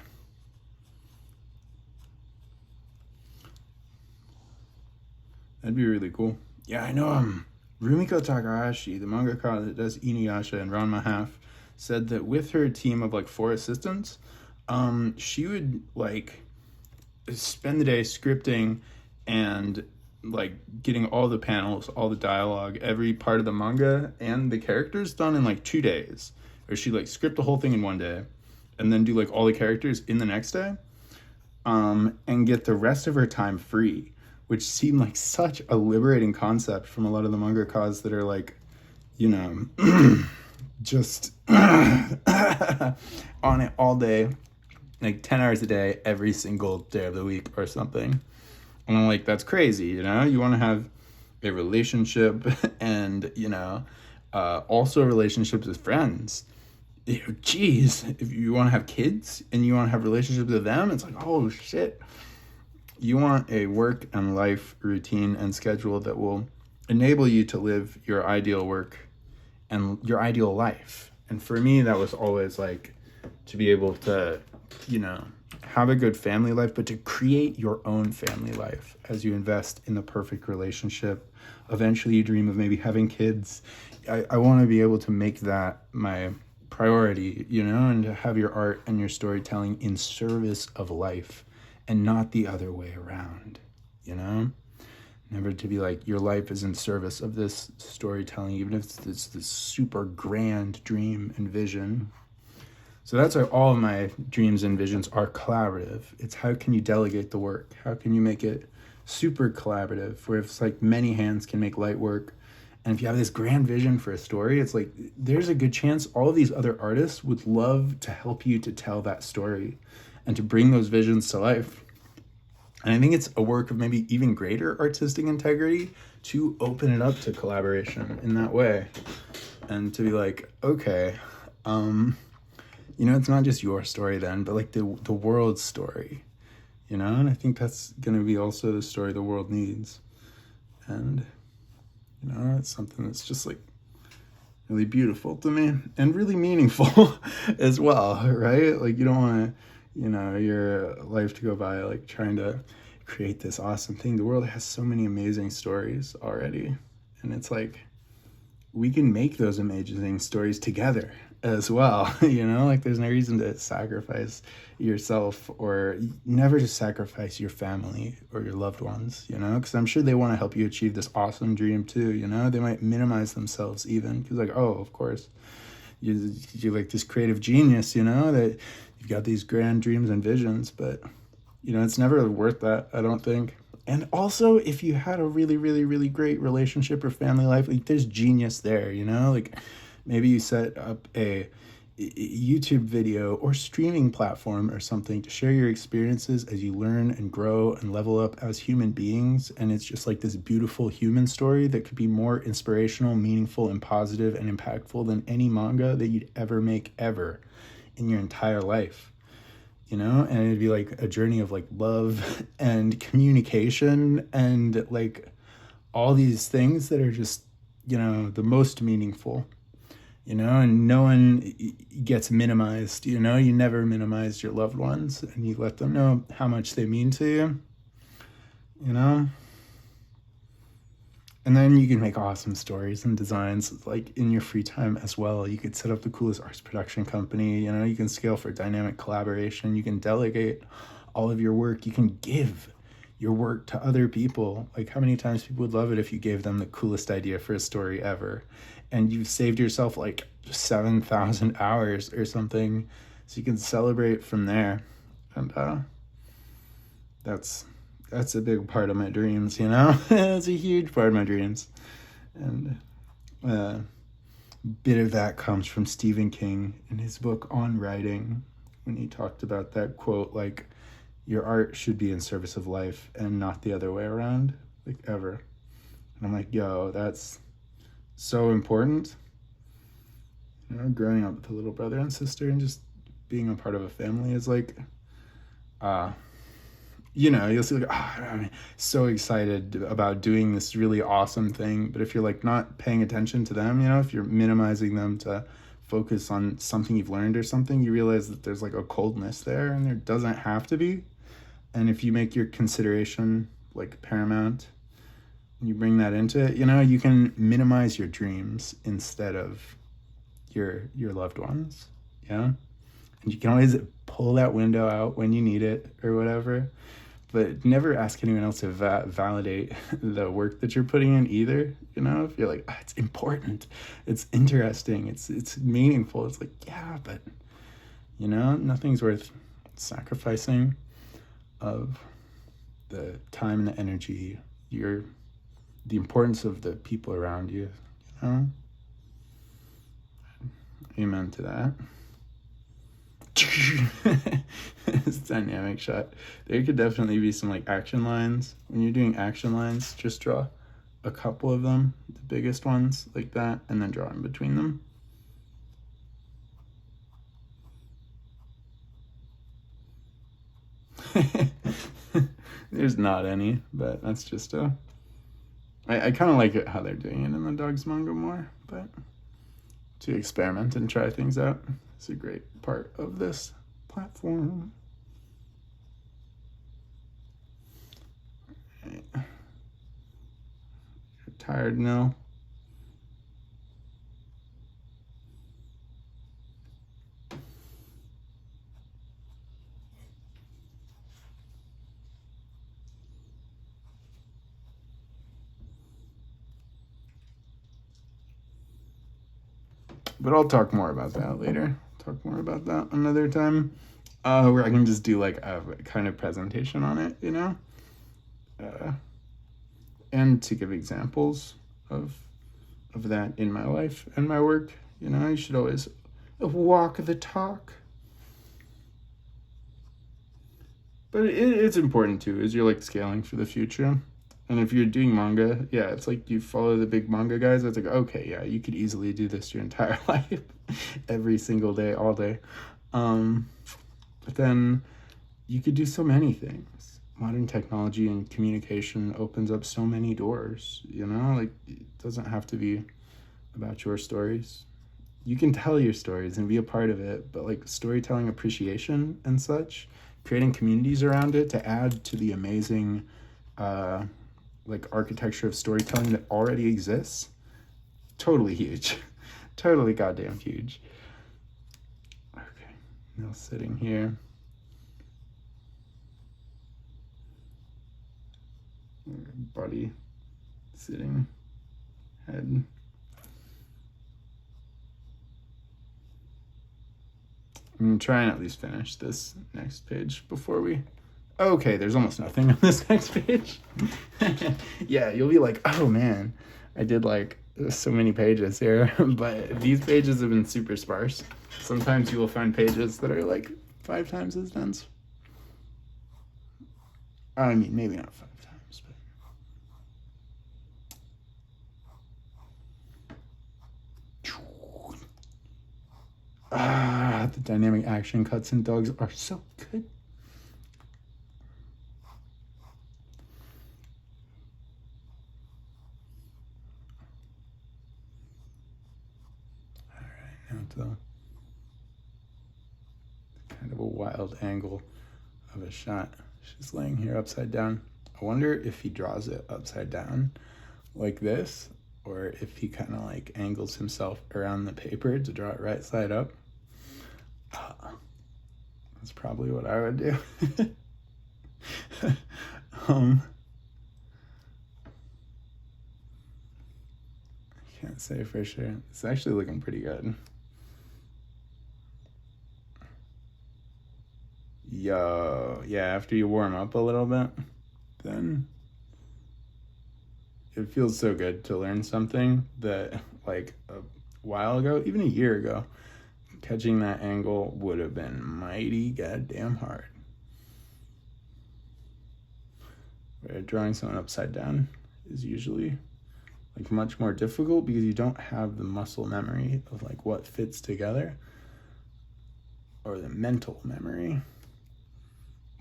That'd be really cool. Yeah, I know. Rumiko Takahashi, the mangaka that does Inuyasha and Ranma Half, said that with her team of like 4 assistants, she would like spend the day scripting and like getting all the panels, all the dialogue, every part of the manga and the characters done in like 2 days. Or she like script the whole thing in 1 day and then do like all the characters in the next day, and get the rest of her time free, which seemed like such a liberating concept from a lot of the mangakas that are like, you know, just on it all day, like 10 hours a day, every single day of the week or something. And I'm like, that's crazy, you know? You want to have a relationship and, you know, also relationships with friends. Geez, if you want to have kids and you want to have relationships with them, it's like, oh shit. You want a work and life routine and schedule that will enable you to live your ideal work and your ideal life. And for me, that was always like to be able to, you know, have a good family life, but to create your own family life as you invest in the perfect relationship. Eventually you dream of maybe having kids. I want to be able to make that my priority, you know, and to have your art and your storytelling in service of life and not the other way around, you know? Never to be like, your life is in service of this storytelling, even if it's this super grand dream and vision. So that's why all of my dreams and visions are collaborative. It's how can you delegate the work? How can you make it super collaborative, where it's like many hands can make light work. And if you have this grand vision for a story, it's like there's a good chance all of these other artists would love to help you to tell that story and to bring those visions to life. And I think it's a work of maybe even greater artistic integrity to open it up to collaboration in that way. And to be like, okay, you know, it's not just your story then, but like the world's story, you know? And I think that's going to be also the story the world needs. And, you know, it's something that's just like really beautiful to me and really meaningful as well, right? Like you don't want to, you know, your life to go by like trying to create this awesome thing. The world has so many amazing stories already. And it's like, we can make those amazing stories together as well. You know, like there's no reason to sacrifice yourself, or never to sacrifice your family or your loved ones, you know, because I'm sure they want to help you achieve this awesome dream too, you know. They might minimize themselves even, because like, oh, of course, you're like this creative genius, you know, that you've got these grand dreams and visions, but, you know, it's never worth that, I don't think. And also, if you had a really, really, really great relationship or family life, like there's genius there, you know, like maybe you set up a YouTube video or streaming platform or something to share your experiences as you learn and grow and level up as human beings. And it's just like this beautiful human story that could be more inspirational, meaningful, and positive and impactful than any manga that you'd ever make ever in your entire life. You know, and it'd be like a journey of like love and communication and like all these things that are just, you know, the most meaningful, you know, and no one gets minimized, you know. You never minimize your loved ones, and you let them know how much they mean to you, you know. And then you can make awesome stories and designs like in your free time as well. You could set up the coolest arts production company, you know, you can scale for dynamic collaboration, you can delegate all of your work. You can give your work to other people. Like, how many times people would love it if you gave them the coolest idea for a story ever, and you've saved yourself like 7,000 hours or something, so you can celebrate from there. And that's a big part of my dreams, you know. It's a huge part of my dreams. And bit of that comes from Stephen King in his book On Writing, when he talked about that quote, like, your art should be in service of life and not the other way around, like, ever. And I'm like, yo, that's so important. You know, growing up with a little brother and sister and just being a part of a family is like, you know, you'll see like, I'm so excited about doing this really awesome thing. But if you're like not paying attention to them, you know, if you're minimizing them to focus on something you've learned or something, you realize that there's like a coldness there, and there doesn't have to be. And if you make your consideration like paramount and you bring that into it, you know, you can minimize your dreams instead of your loved ones. Yeah. And you can always pull that window out when you need it or whatever, but never ask anyone else to validate the work that you're putting in either. You know, if you're like, it's important, it's interesting, it's meaningful. It's like, yeah, but you know, nothing's worth sacrificing of the time and the energy, the importance of the people around you, you know? Amen to that. This dynamic shot. There could definitely be some like action lines. When you're doing action lines, just draw a couple of them, the biggest ones like that, and then draw in between them. There's not any, but that's just I kind of like it how they're doing it in the dogs manga more, but to experiment and try things out is a great part of this platform. Right. You're tired now? But I'll talk more about that later. Talk more about that another time, where I can just do like a kind of presentation on it, you know, and to give examples of that in my life and my work. You know, you should always walk the talk. But it's important too, as you're like scaling for the future. And if you're doing manga, yeah, it's like you follow the big manga guys. It's like, okay, yeah, you could easily do this your entire life, every single day, all day. But then you could do so many things. Modern technology and communication opens up so many doors, you know? Like, it doesn't have to be about your stories. You can tell your stories and be a part of it, but like storytelling appreciation and such, creating communities around it to add to the amazing like architecture of storytelling that already exists, totally huge. Totally goddamn huge. Okay, now sitting here. Body, sitting, head. I'm gonna try and at least finish this next page before we... Okay, there's almost nothing on this next page. Yeah, you'll be like, oh man, I did like so many pages here, but these pages have been super sparse. Sometimes you will find pages that are like 5 times as dense. I mean, maybe not 5 times, but... the dynamic action cuts in dogs are so good. The kind of a wild angle of a shot. She's laying here upside down. I wonder if he draws it upside down like this, or if he kind of like angles himself around the paper to draw it right side up. That's probably what I would do. I can't say for sure. It's actually looking pretty good. Yo, yeah, after you warm up a little bit, then it feels so good to learn something that, like, a while ago, even a year ago, catching that angle would have been mighty goddamn hard. Drawing someone upside down is usually like much more difficult because you don't have the muscle memory of like what fits together, or the mental memory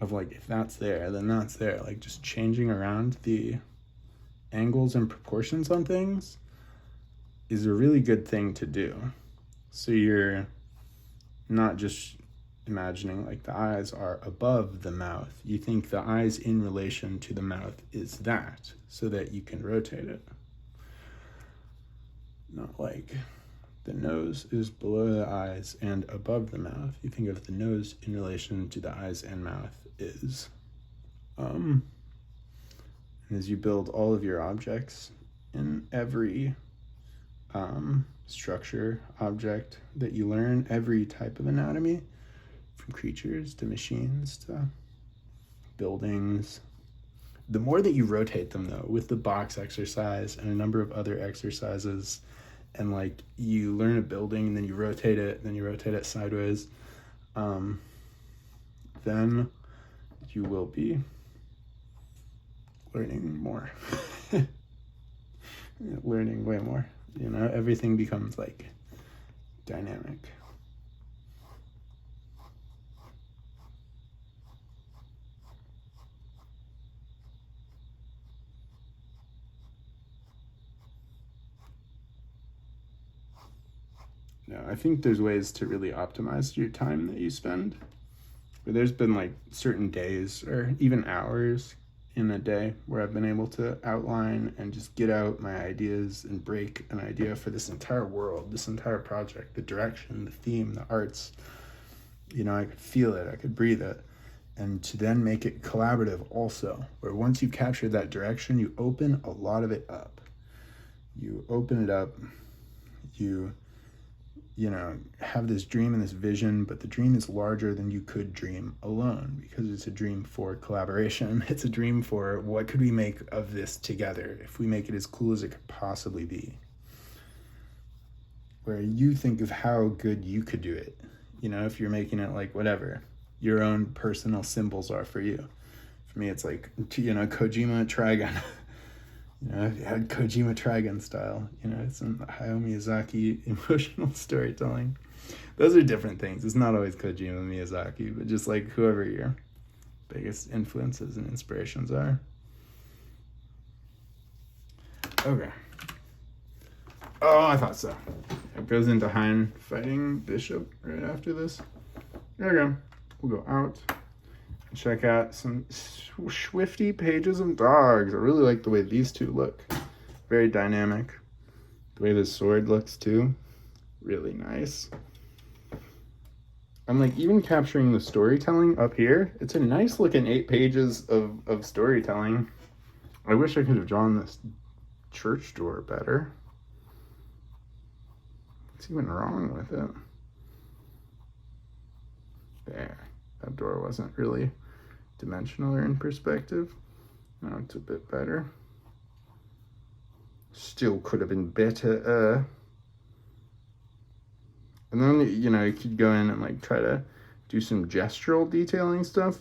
of like, if that's there, then that's there. Like just changing around the angles and proportions on things is a really good thing to do. So you're not just imagining like the eyes are above the mouth. You think the eyes in relation to the mouth is that, so that you can rotate it. Not like the nose is below the eyes and above the mouth. You think of the nose in relation to the eyes and mouth is. And as you build all of your objects in every structure, object that you learn, every type of anatomy, from creatures to machines to buildings, the more that you rotate them though, with the box exercise and a number of other exercises, and like you learn a building and then you rotate it, then you rotate it sideways, then you will be learning more. Learning way more, you know, everything becomes like dynamic. No, I think there's ways to really optimize your time that you spend. But there's been like certain days or even hours in a day where I've been able to outline and just get out my ideas and break an idea for this entire world, this entire project, the direction, the theme, the arts. You know, I could feel it, I could breathe it. And to then make it collaborative also, where once you've captured that direction, you open a lot of it up. You open it up, you know, have this dream and this vision, but the dream is larger than you could dream alone, because it's a dream for collaboration. It's a dream for what could we make of this together if we make it as cool as it could possibly be. Where you think of how good you could do it. You know, if you're making it like whatever your own personal symbols are for you. For me, it's like, you know, Kojima Trigun. You know, if you had Kojima Trigun style, you know, it's some Hayao Miyazaki emotional storytelling. Those are different things. It's not always Kojima Miyazaki, but just like whoever your biggest influences and inspirations are. Okay. Oh, I thought so. It goes into Hein fighting Bishop right after this. There we go. We'll go out. Check out some swifty pages of dogs. I really like the way these two look. Very dynamic. The way this sword looks too. Really nice. I'm like even capturing the storytelling up here. It's a nice looking 8 pages of storytelling. I wish I could have drawn this church door better. What's even wrong with it? There. That door wasn't really dimensional or in perspective. Now it's a bit better. Still could have been better. And then, you know, you could go in and like try to do some gestural detailing stuff.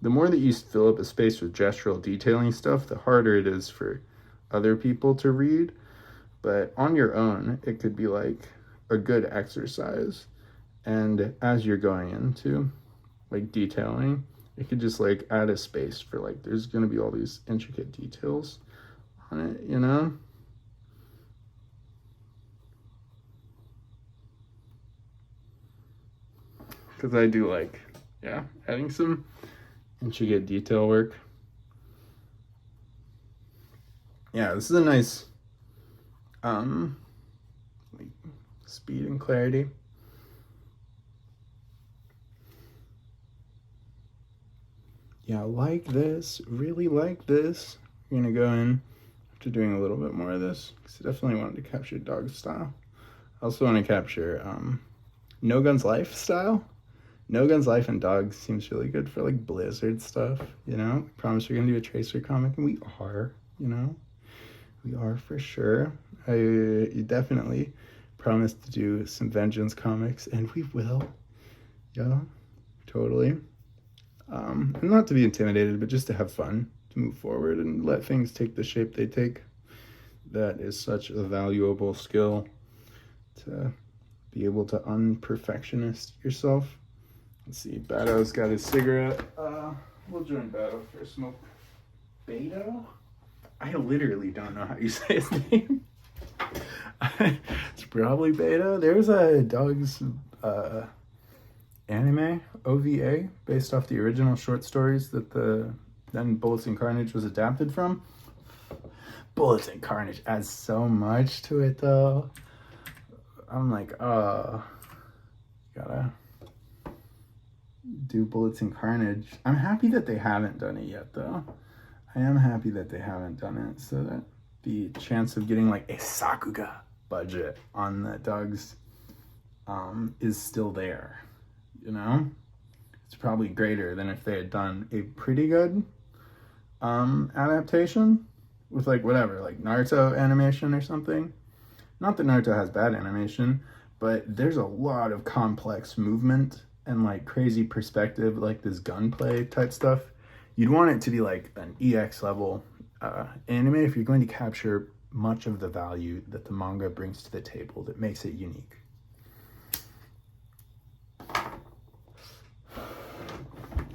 The more that you fill up a space with gestural detailing stuff, the harder it is for other people to read. But on your own, it could be like a good exercise. And as you're going into like detailing, it could just like add a space for like, there's going to be all these intricate details on it, you know? Because I do like, yeah, adding some intricate detail work. Yeah, this is a nice like speed and clarity. yeah, like this, really like this. We're gonna go in after doing a little bit more of this, because I definitely wanted to capture dog style. I also want to capture No Guns Life style. No Guns Life and Dogs seems really good for like Blizzard stuff, you know? I promise we're gonna do a Tracer comic, and we are, you know? We are for sure. I definitely promised to do some Vengeance comics, and we will. Yeah, totally. And not to be intimidated, but just to have fun, to move forward and let things take the shape they take. That is such a valuable skill, to be able to unperfectionist yourself. Let's see, Bato's got his cigarette. We'll join Bato for a smoke. Beto? I literally don't know how you say his name. It's probably Beto. There's a Dog's anime, OVA, based off the original short stories that the then Bullets and Carnage was adapted from. Bullets and Carnage adds so much to it, though. I'm like, gotta do Bullets and Carnage. I'm happy that they haven't done it yet, though. I am happy that they haven't done it, so that the chance of getting like a Sakuga budget on the Dogs is still there, you know? It's probably greater than if they had done a pretty good adaptation with like whatever, like Naruto animation or something. Not that Naruto has bad animation, but there's a lot of complex movement and like crazy perspective, like this gunplay type stuff. You'd want it to be like an EX level anime if you're going to capture much of the value that the manga brings to the table that makes it unique.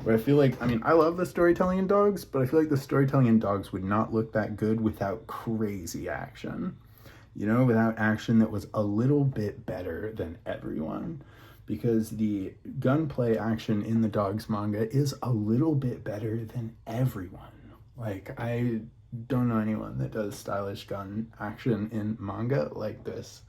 But I feel like, I mean, I love the storytelling in Dogs, but I feel like the storytelling in Dogs would not look that good without crazy action. You know, without action that was a little bit better than everyone. Because the gunplay action in the Dogs manga is a little bit better than everyone. Like, I don't know anyone that does stylish gun action in manga like this.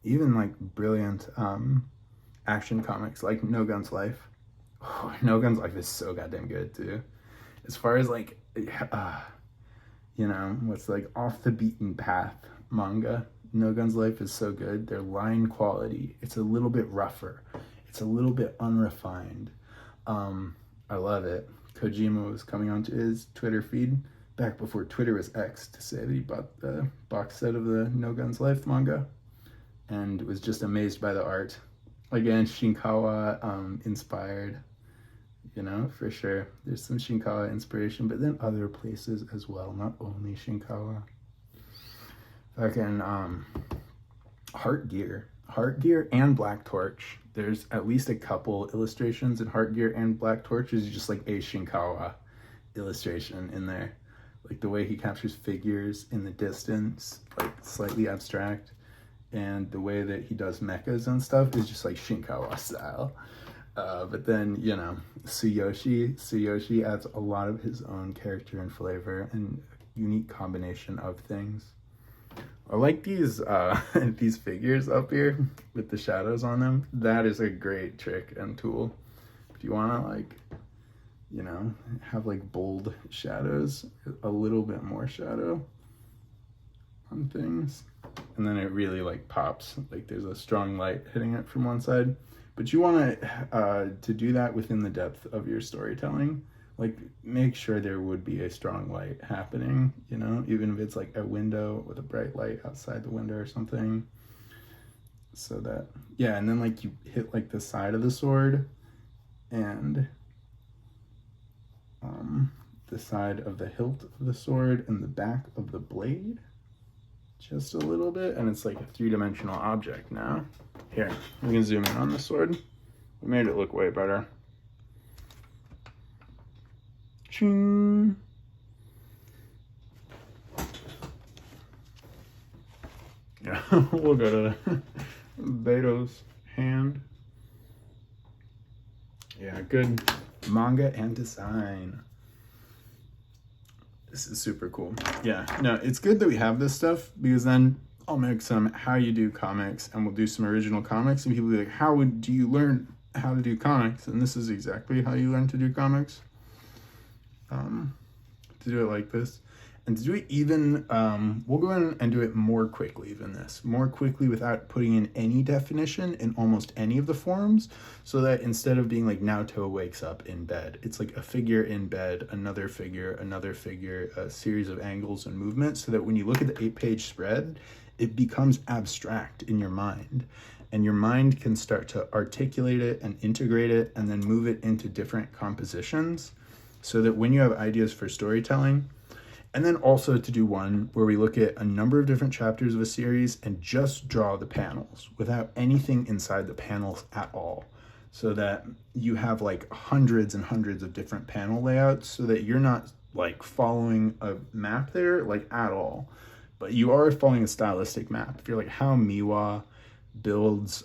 Even like brilliant action comics like No Guns Life. Oh, No Guns Life is so goddamn good too. As far as like, you know, what's like off the beaten path manga, No Guns Life is so good. Their line quality, it's a little bit rougher. It's a little bit unrefined. I love it. Kojima was coming onto his Twitter feed back before Twitter was X to say that he bought the box set of the No Guns Life manga and was just amazed by the art. Again, Shinkawa inspired, you know, for sure. There's some Shinkawa inspiration, but then other places as well, not only Shinkawa. Fucking Heart Gear and Black Torch. There's at least a couple illustrations in Heart Gear and Black Torch is just like a Shinkawa illustration in there. Like the way he captures figures in the distance, like slightly abstract, and the way that he does mechas and stuff is just like Shinkawa style. But then, you know, Tsuyoshi adds a lot of his own character and flavor and unique combination of things. I like these these figures up here with the shadows on them. That is a great trick and tool. If you want to, like, you know, have like bold shadows, a little bit more shadow on things, and then it really like pops, like there's a strong light hitting it from one side. But you want to do that within the depth of your storytelling. Like, make sure there would be a strong light happening, you know, even if it's like a window with a bright light outside the window or something. So that, yeah, and then like you hit like the side of the sword and the side of the hilt of the sword and the back of the blade. Just a little bit, and it's like a three-dimensional object now. Here, we can zoom in on the sword. We made it look way better. Ching. Yeah, we'll go to Beto's hand. Yeah, good manga and design. This is super cool. Yeah, no, it's good that we have this stuff because then I'll make some how you do comics, and we'll do some original comics, and people will be like, do you learn how to do comics? And this is exactly how you learn to do comics. To do it like this. And to do it even, we'll go in and do it more quickly than this. More quickly without putting in any definition in almost any of the forms, so that instead of being like Naoto wakes up in bed, it's like a figure in bed, another figure, a series of angles and movements, so that when you look at the 8-page spread, it becomes abstract in your mind. And your mind can start to articulate it and integrate it and then move it into different compositions, so that when you have ideas for storytelling, and then also to do one where we look at a number of different chapters of a series and just draw the panels without anything inside the panels at all. So that you have like hundreds and hundreds of different panel layouts, so that you're not like following a map there like at all, but you are following a stylistic map. If you're like how Miwa builds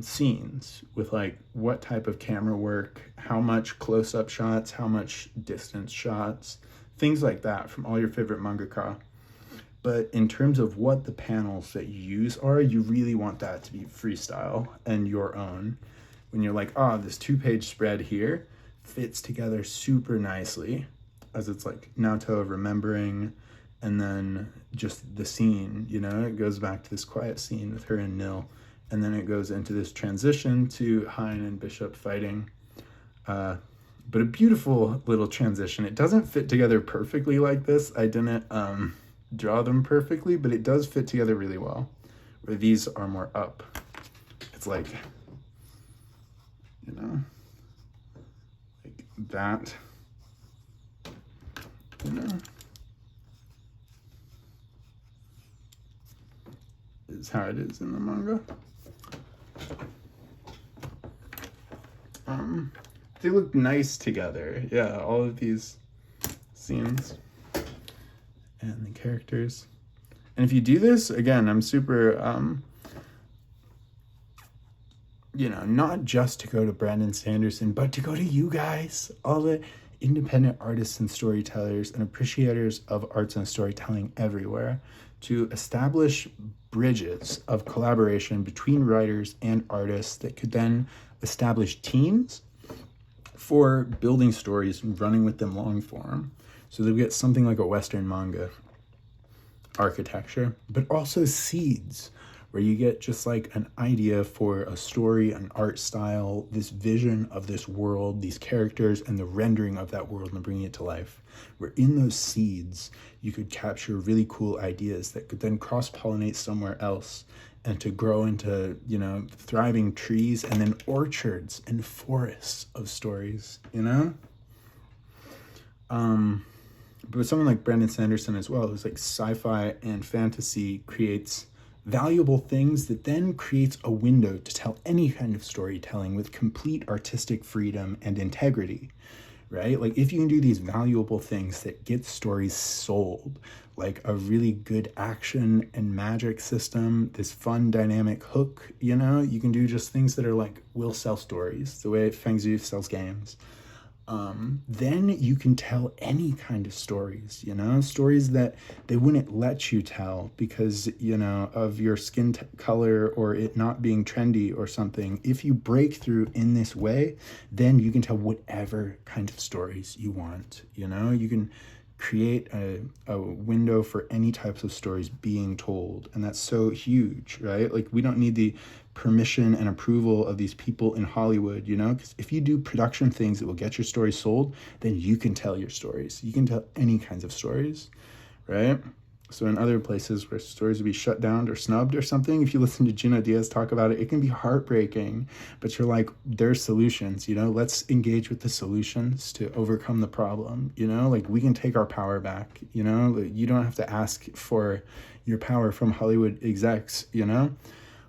scenes with like what type of camera work, how much close-up shots, how much distance shots, things like that from all your favorite mangaka. But in terms of what the panels that you use are, you really want that to be freestyle and your own. When you're like, this 2-page spread here fits together super nicely, as it's like Naoto remembering, and then just the scene, it goes back to this quiet scene with her and Nil, and then it goes into this transition to Hein and Bishop fighting. But a beautiful little transition. It doesn't fit together perfectly like this. I didn't draw them perfectly, but it does fit together really well. Where these are more up. It's like, like that, is how it is in the manga. They look nice together. Yeah, all of these scenes and the characters. And if you do this, again, I'm super, not just to go to Brandon Sanderson, but to go to you guys, all the independent artists and storytellers and appreciators of arts and storytelling everywhere, to establish bridges of collaboration between writers and artists that could then establish teams for building stories and running with them long form, so that we get something like a Western manga architecture, but also seeds, where you get just like an idea for a story, an art style, this vision of this world, these characters, and the rendering of that world and bringing it to life. Where in those seeds, you could capture really cool ideas that could then cross-pollinate somewhere else, and to grow into, thriving trees and then orchards and forests of stories, But with someone like Brandon Sanderson as well, who's like sci-fi and fantasy creates valuable things that then creates a window to tell any kind of storytelling with complete artistic freedom and integrity, right? Like if you can do these valuable things that get stories sold, like a really good action and magic system, this fun dynamic hook, you can do just things that are like, will sell stories, the way Feng Zhu sells games. Then you can tell any kind of stories, stories that they wouldn't let you tell because, of your skin color or it not being trendy or something. If you break through in this way, then you can tell whatever kind of stories you want, you can create a window for any types of stories being told. And that's so huge, right? Like we don't need the permission and approval of these people in Hollywood, because if you do production things that will get your stories sold, then you can tell your stories. You can tell any kinds of stories, right? So in other places where stories would be shut down or snubbed or something, if you listen to Gina Diaz talk about it, it can be heartbreaking, but you're like, there's solutions, let's engage with the solutions to overcome the problem, like we can take our power back, you don't have to ask for your power from Hollywood execs,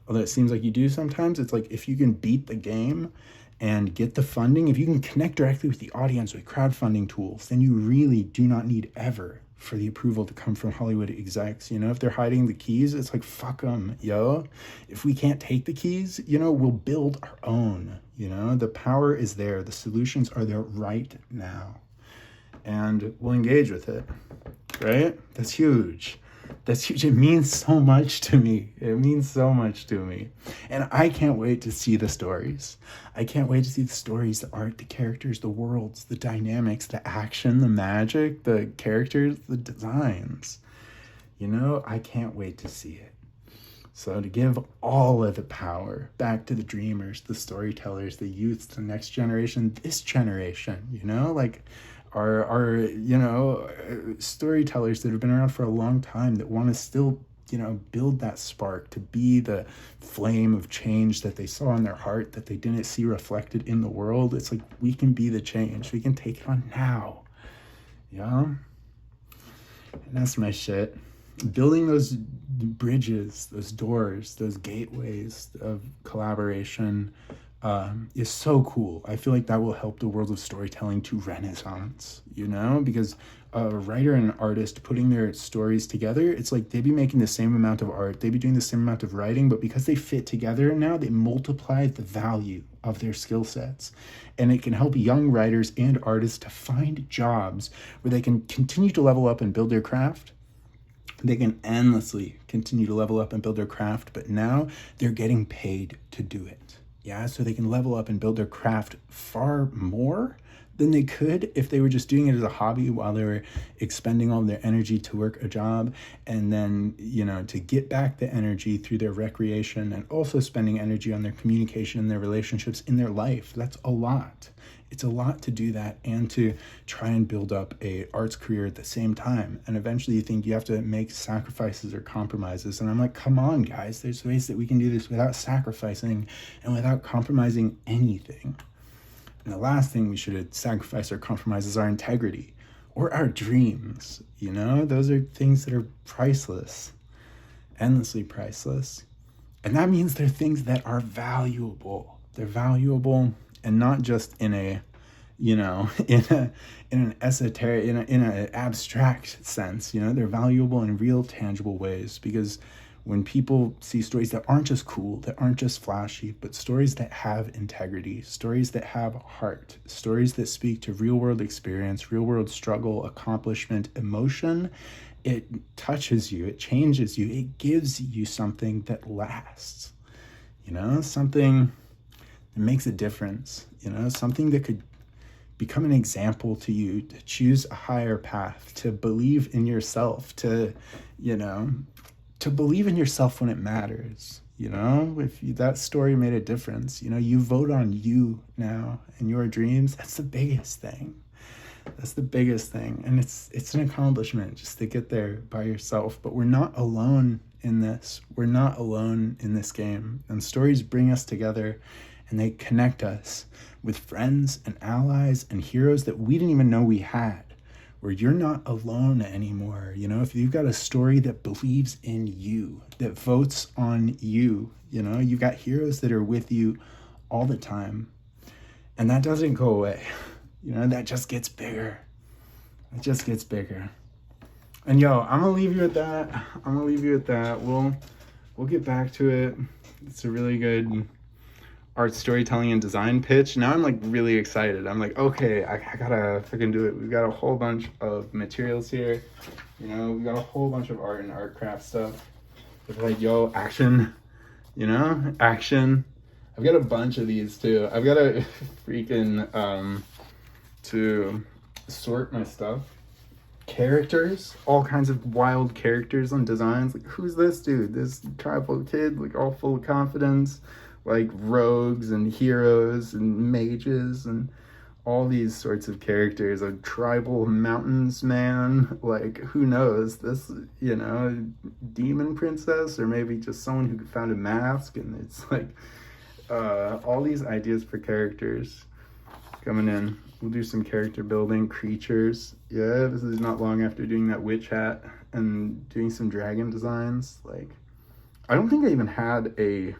although it seems like you do sometimes. It's like, if you can beat the game and get the funding, if you can connect directly with the audience with crowdfunding tools, then you really do not need ever for the approval to come from Hollywood execs. If they're hiding the keys, it's like, fuck them, yo. If we can't take the keys, we'll build our own, the power is there. The solutions are there right now. And we'll engage with it, right? That's huge. That's huge. It means so much to me. It means so much to me. And I can't wait to see the stories. I can't wait to see the stories, the art, the characters, the worlds, the dynamics, the action, the magic, the characters, the designs. You know, I can't wait to see it. So to give all of the power back to the dreamers, the storytellers, the youths, the next generation, this generation, you know, like our you know, storytellers that have been around for a long time that want to still, you know, build that spark, to be the flame of change that they saw in their heart that they didn't see reflected in the world. It's like, we can be the change. We can take it on now. Yeah. And that's my shit. Building those bridges, those doors, those gateways of collaboration is so cool. I feel like that will help the world of storytelling to renaissance, you know, because a writer and an artist putting their stories together, it's like they'd be making the same amount of art, they'd be doing the same amount of writing, but because they fit together now, they multiply the value of their skill sets. And it can help young writers and artists to find jobs where they can continue to level up and build their craft. They can endlessly continue to level up and build their craft, but now they're getting paid to do it. Yeah, so they can level up and build their craft far more than they could if they were just doing it as a hobby while they were expending all their energy to work a job, and then, you know, to get back the energy through their recreation and also spending energy on their communication and their relationships in their life. That's a lot. It's a lot to do that and to try and build up a arts career at the same time. And eventually you think you have to make sacrifices or compromises. And I'm like, come on, guys, there's ways that we can do this without sacrificing and without compromising anything. And the last thing we should sacrifice or compromise is our integrity or our dreams. You know, those are things that are priceless, endlessly priceless. And that means they're things that are valuable. They're valuable. And not just in a, you know, in an esoteric, in an abstract sense. You know, they're valuable in real, tangible ways. Because when people see stories that aren't just cool, that aren't just flashy, but stories that have integrity, stories that have heart, stories that speak to real world experience, real world struggle, accomplishment, emotion, it touches you, it changes you, it gives you something that lasts. You know, something that makes a difference, you know, something that could become an example to you, to choose a higher path, to believe in yourself, to, you know, to believe in yourself when it matters. You know, if that story made a difference, you know, you vote on you now and your dreams. That's the biggest thing. That's the biggest thing. And it's an accomplishment just to get there by yourself. But we're not alone in this. We're not alone in this game. And stories bring us together, and they connect us with friends and allies and heroes that we didn't even know we had, where you're not alone anymore. You know, if you've got a story that believes in you, that votes on you, you know, you've got heroes that are with you all the time. And that doesn't go away. You know, that just gets bigger. It just gets bigger. And yo, I'm gonna leave you at that. We'll get back to it. It's a really good art storytelling and design pitch. Now I'm like really excited. I'm like, okay, I gotta freaking do it. We've got a whole bunch of materials here. You know, we got a whole bunch of art and art craft stuff. It's like, yo, action. You know, action. I've got a bunch of these too. I've got a freaking to sort my stuff. Characters, all kinds of wild characters and designs. Like, who's this dude? This tribal kid, like all full of confidence. Like rogues and heroes and mages and all these sorts of characters. A tribal mountains man, like who knows, this, you know, demon princess, or maybe just someone who found a mask. And it's like all these ideas for characters coming in. We'll do some character building. Creatures, yeah, this is not long after doing that witch hat and doing some dragon designs. Like, I don't think I even had a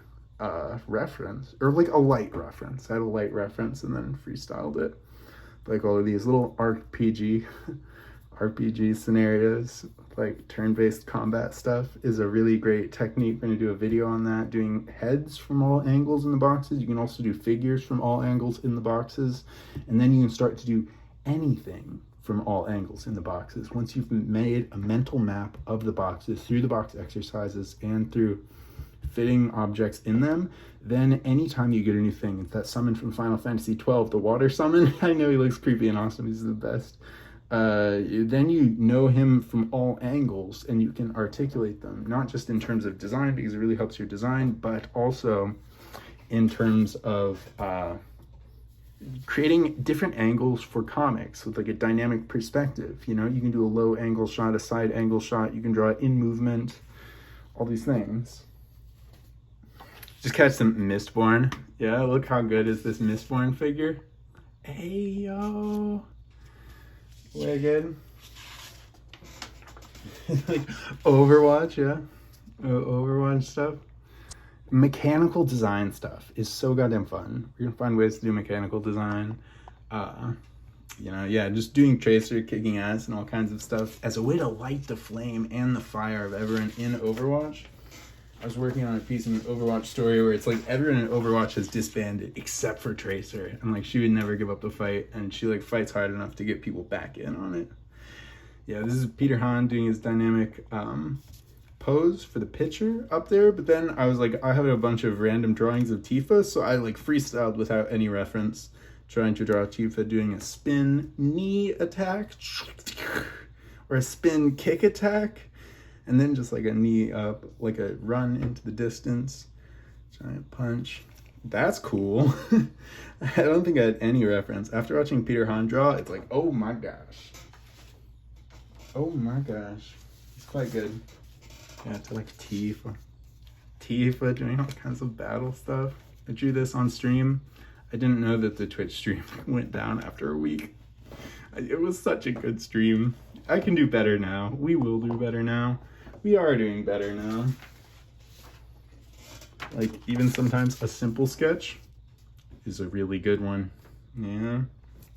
reference, or like a light reference. I had a light reference and then freestyled it. Like all of these little RPG scenarios, like turn-based combat stuff, is a really great technique. We're gonna do a video on that, doing heads from all angles in the boxes. You can also do figures from all angles in the boxes, and then you can start to do anything from all angles in the boxes. Once you've made a mental map of the boxes through the box exercises and through fitting objects in them, then anytime you get a new thing, it's that summon from Final Fantasy 12, the water summon. I know he looks creepy and awesome, he's the best. Then you know him from all angles and you can articulate them, not just in terms of design, because it really helps your design, but also in terms of creating different angles for comics with like a dynamic perspective. You know, you can do a low angle shot, a side angle shot, you can draw it in movement, all these things. Just catch some Mistborn. Yeah, look how good is this Mistborn figure. Hey, yo. Way good. Like Overwatch, yeah. Overwatch stuff. Mechanical design stuff is so goddamn fun. We're gonna find ways to do mechanical design. You know, yeah, just doing tracer, kicking ass, and all kinds of stuff as a way to light the flame and the fire of everyone in Overwatch. I was working on a piece in an Overwatch story where it's like everyone in Overwatch has disbanded except for Tracer, and like she would never give up the fight, and she like fights hard enough to get people back in on it. Yeah, this is Peter Hahn doing his dynamic pose for the picture up there, but then I was like, I have a bunch of random drawings of Tifa, so I like freestyled without any reference, trying to draw Tifa doing a spin knee attack or a spin kick attack, and then just like a knee up, like a run into the distance, giant punch. That's cool. I don't think I had any reference. After watching Peter Hahn draw, it's like, oh my gosh. Oh my gosh. It's quite good. Yeah, to like Tifa doing all kinds of battle stuff. I drew this on stream. I didn't know that the Twitch stream went down after a week. It was such a good stream. I can do better now. We will do better now. We are doing better now. Like, even sometimes a simple sketch is a really good one. Yeah.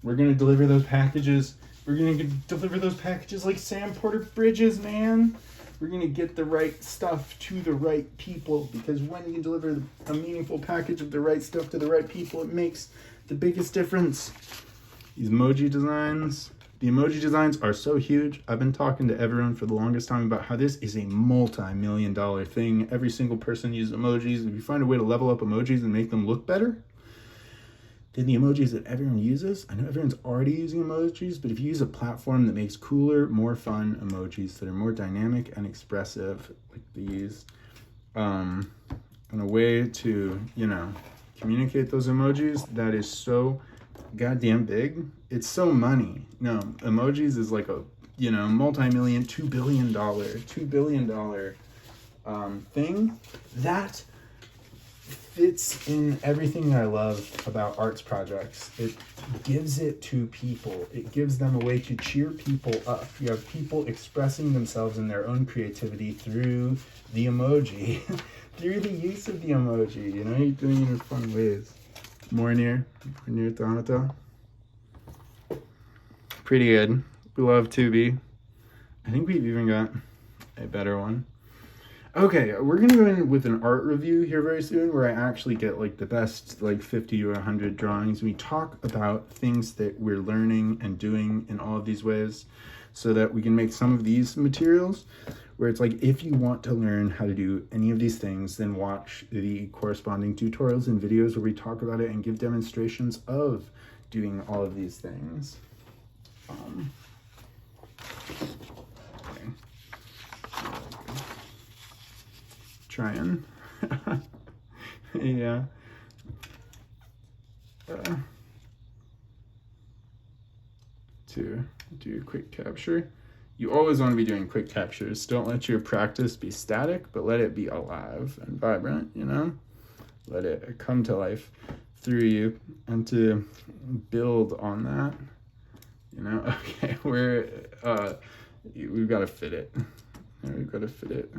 We're gonna deliver those packages. We're gonna deliver those packages like Sam Porter Bridges, man. We're gonna get the right stuff to the right people, because when you deliver a meaningful package of the right stuff to the right people, it makes the biggest difference. These emoji designs. The emoji designs are so huge. I've been talking to everyone for the longest time about how this is a multi-million-dollar thing. Every single person uses emojis. If you find a way to level up emojis and make them look better than the emojis that everyone uses, I know everyone's already using emojis, but if you use a platform that makes cooler, more fun emojis that are more dynamic and expressive, like these, and a way to, you know, communicate those emojis that is so goddamn big. It's so money. No, emojis is like a, you know, multi-million, $2 billion thing that fits in everything that I love about arts projects. It gives it to people. It gives them a way to cheer people up. You have people expressing themselves in their own creativity through the emoji, through the use of the emoji. You know, you're doing it in fun ways. More near Thanato. Pretty good. We love Tubi. I think we've even got a better one. Okay, we're gonna go in with an art review here very soon, where I actually get like the best like 50 or 100 drawings. We talk about things that we're learning and doing in all of these ways, so that we can make some of these materials where it's like, if you want to learn how to do any of these things, then watch the corresponding tutorials and videos where we talk about it and give demonstrations of doing all of these things. Okay. Trying. Yeah. To do a quick capture. You always want to be doing quick captures. Don't let your practice be static, but let it be alive and vibrant, you know? Let it come to life through you, and to build on that, you know? Okay, we've got to fit it. We've got to fit it.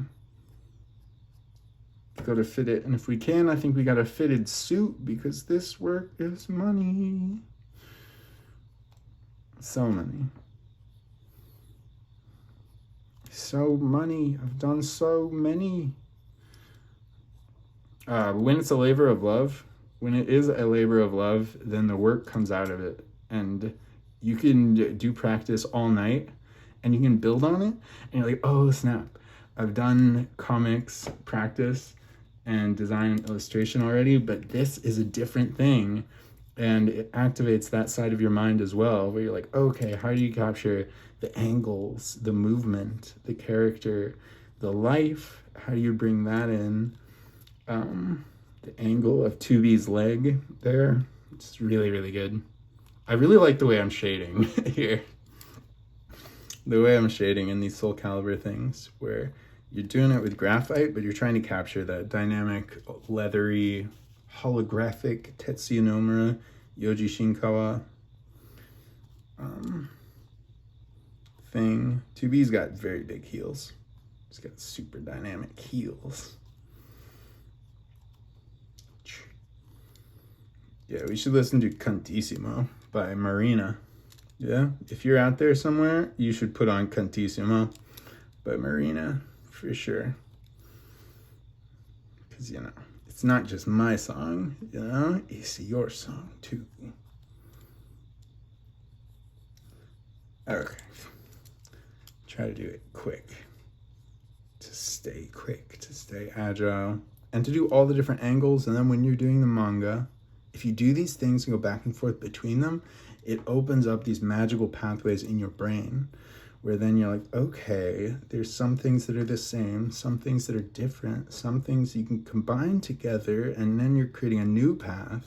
Got to fit it, and if we can, I think we got a fitted suit, because this work is money. So money. So money. I've done so many. When it's a labor of love, when it is a labor of love, then the work comes out of it. And You can do practice all night and you can build on it, and you're like, oh snap, I've done comics practice and design and illustration already, but this is a different thing. And it activates that side of your mind as well, where you're like, okay, how do you capture the angles, the movement, the character, the life? How do you bring that in? The angle of 2B's leg there, it's really, really good. I really like the way I'm shading here. The way I'm shading in these Soul Calibur things, where you're doing it with graphite, but you're trying to capture that dynamic, leathery, holographic Tetsuya Nomura, Yoji Shinkawa thing. 2B's got very big heels. He's got super dynamic heels. Yeah, we should listen to Cantissimo by Marina. Yeah, if you're out there somewhere, you should put on Cantissimo by Marina for sure. Because, you know, it's not just my song, you know, it's your song too. Okay. Try to do it quick. To stay quick, to stay agile, and to do all the different angles. And then when you're doing the manga, if you do these things and go back and forth between them, it opens up these magical pathways in your brain where then you're like, okay, there's some things that are the same, some things that are different, some things you can combine together, and then you're creating a new path.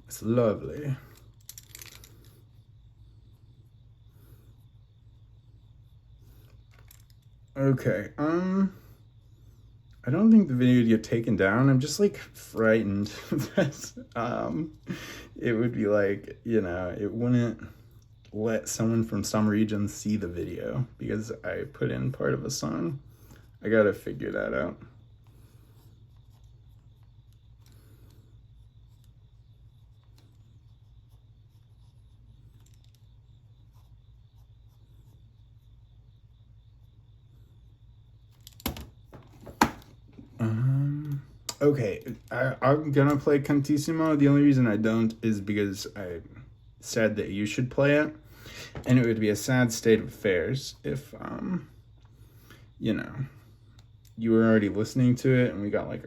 It's lovely. Okay, I don't think the video would get taken down. I'm just like frightened that it would be like, you know, it wouldn't let someone from some region see the video because I put in part of a song. I gotta figure that out. Okay, I'm gonna play Cantissimo. The only reason I don't is because I said that you should play it, and it would be a sad state of affairs if, you know, you were already listening to it and we got like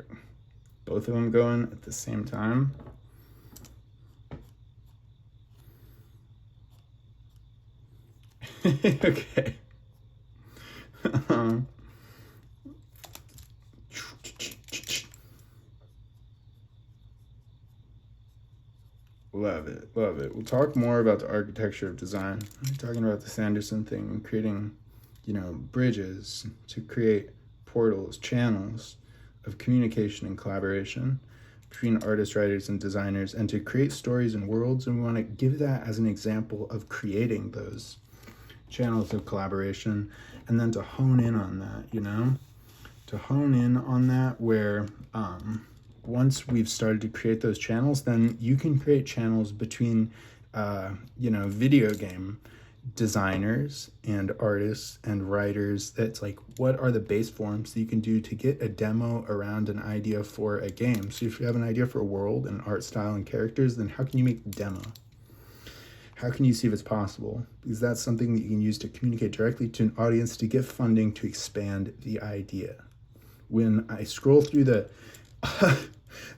both of them going at the same time. Okay. Love it, love it. We'll talk more about the architecture of design. We're talking about the Sanderson thing and creating, you know, bridges to create portals, channels of communication and collaboration between artists, writers, and designers, and to create stories and worlds. And we want to give that as an example of creating those channels of collaboration, and then to hone in on that, you know, to hone in on that where, once we've started to create those channels, then you can create channels between, you know, video game designers and artists and writers. That's like, what are the base forms that you can do to get a demo around an idea for a game? So if you have an idea for a world and art style and characters, then how can you make the demo? How can you see if it's possible? Because that's something that you can use to communicate directly to an audience to get funding to expand the idea. When I scroll through the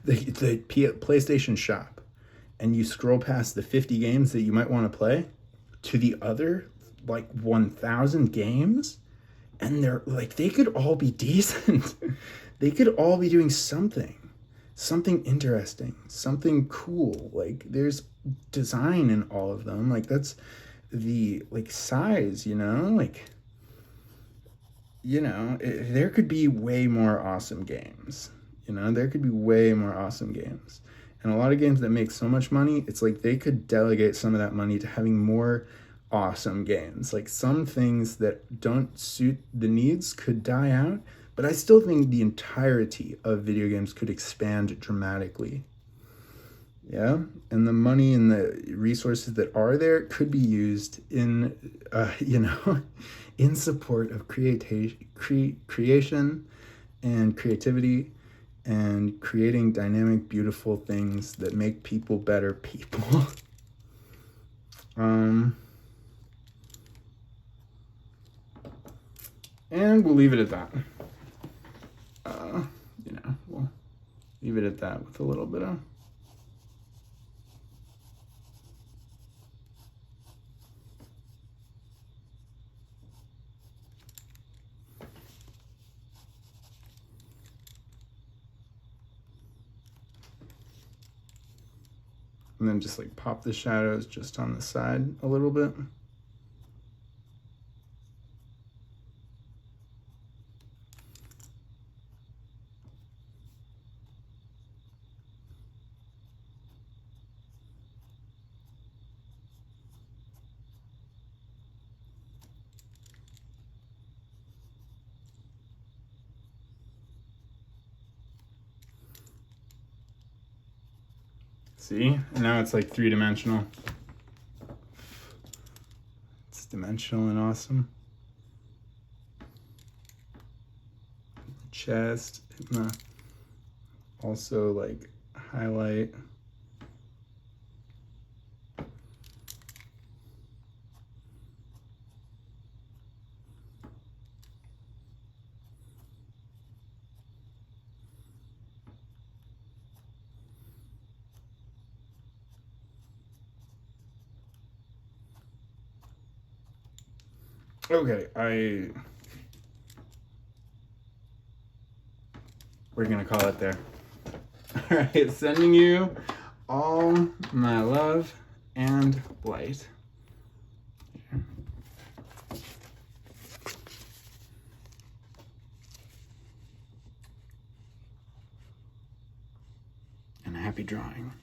PlayStation shop and you scroll past the 50 games that you might want to play to the other like 1,000 games, and they're like, they could all be decent. They could all be doing something interesting, something cool. Like there's design in all of them. Like that's the like size, you know, like, you know, there could be way more awesome games. You know, there could be way more awesome games. And a lot of games that make so much money, it's like they could delegate some of that money to having more awesome games. Like some things that don't suit the needs could die out, but I still think the entirety of video games could expand dramatically. Yeah, and the money and the resources that are there could be used in, you know, in support of creation and creativity and creating dynamic, beautiful things that make people better people. And we'll leave it at that. We'll leave it at that with a little bit of and then just like pop the shadows just on the side a little bit. See, and now it's like three-dimensional. It's dimensional and awesome. Chest, and also like highlight. Okay, we're gonna call it there. All right, sending you all my love and light. And happy drawing.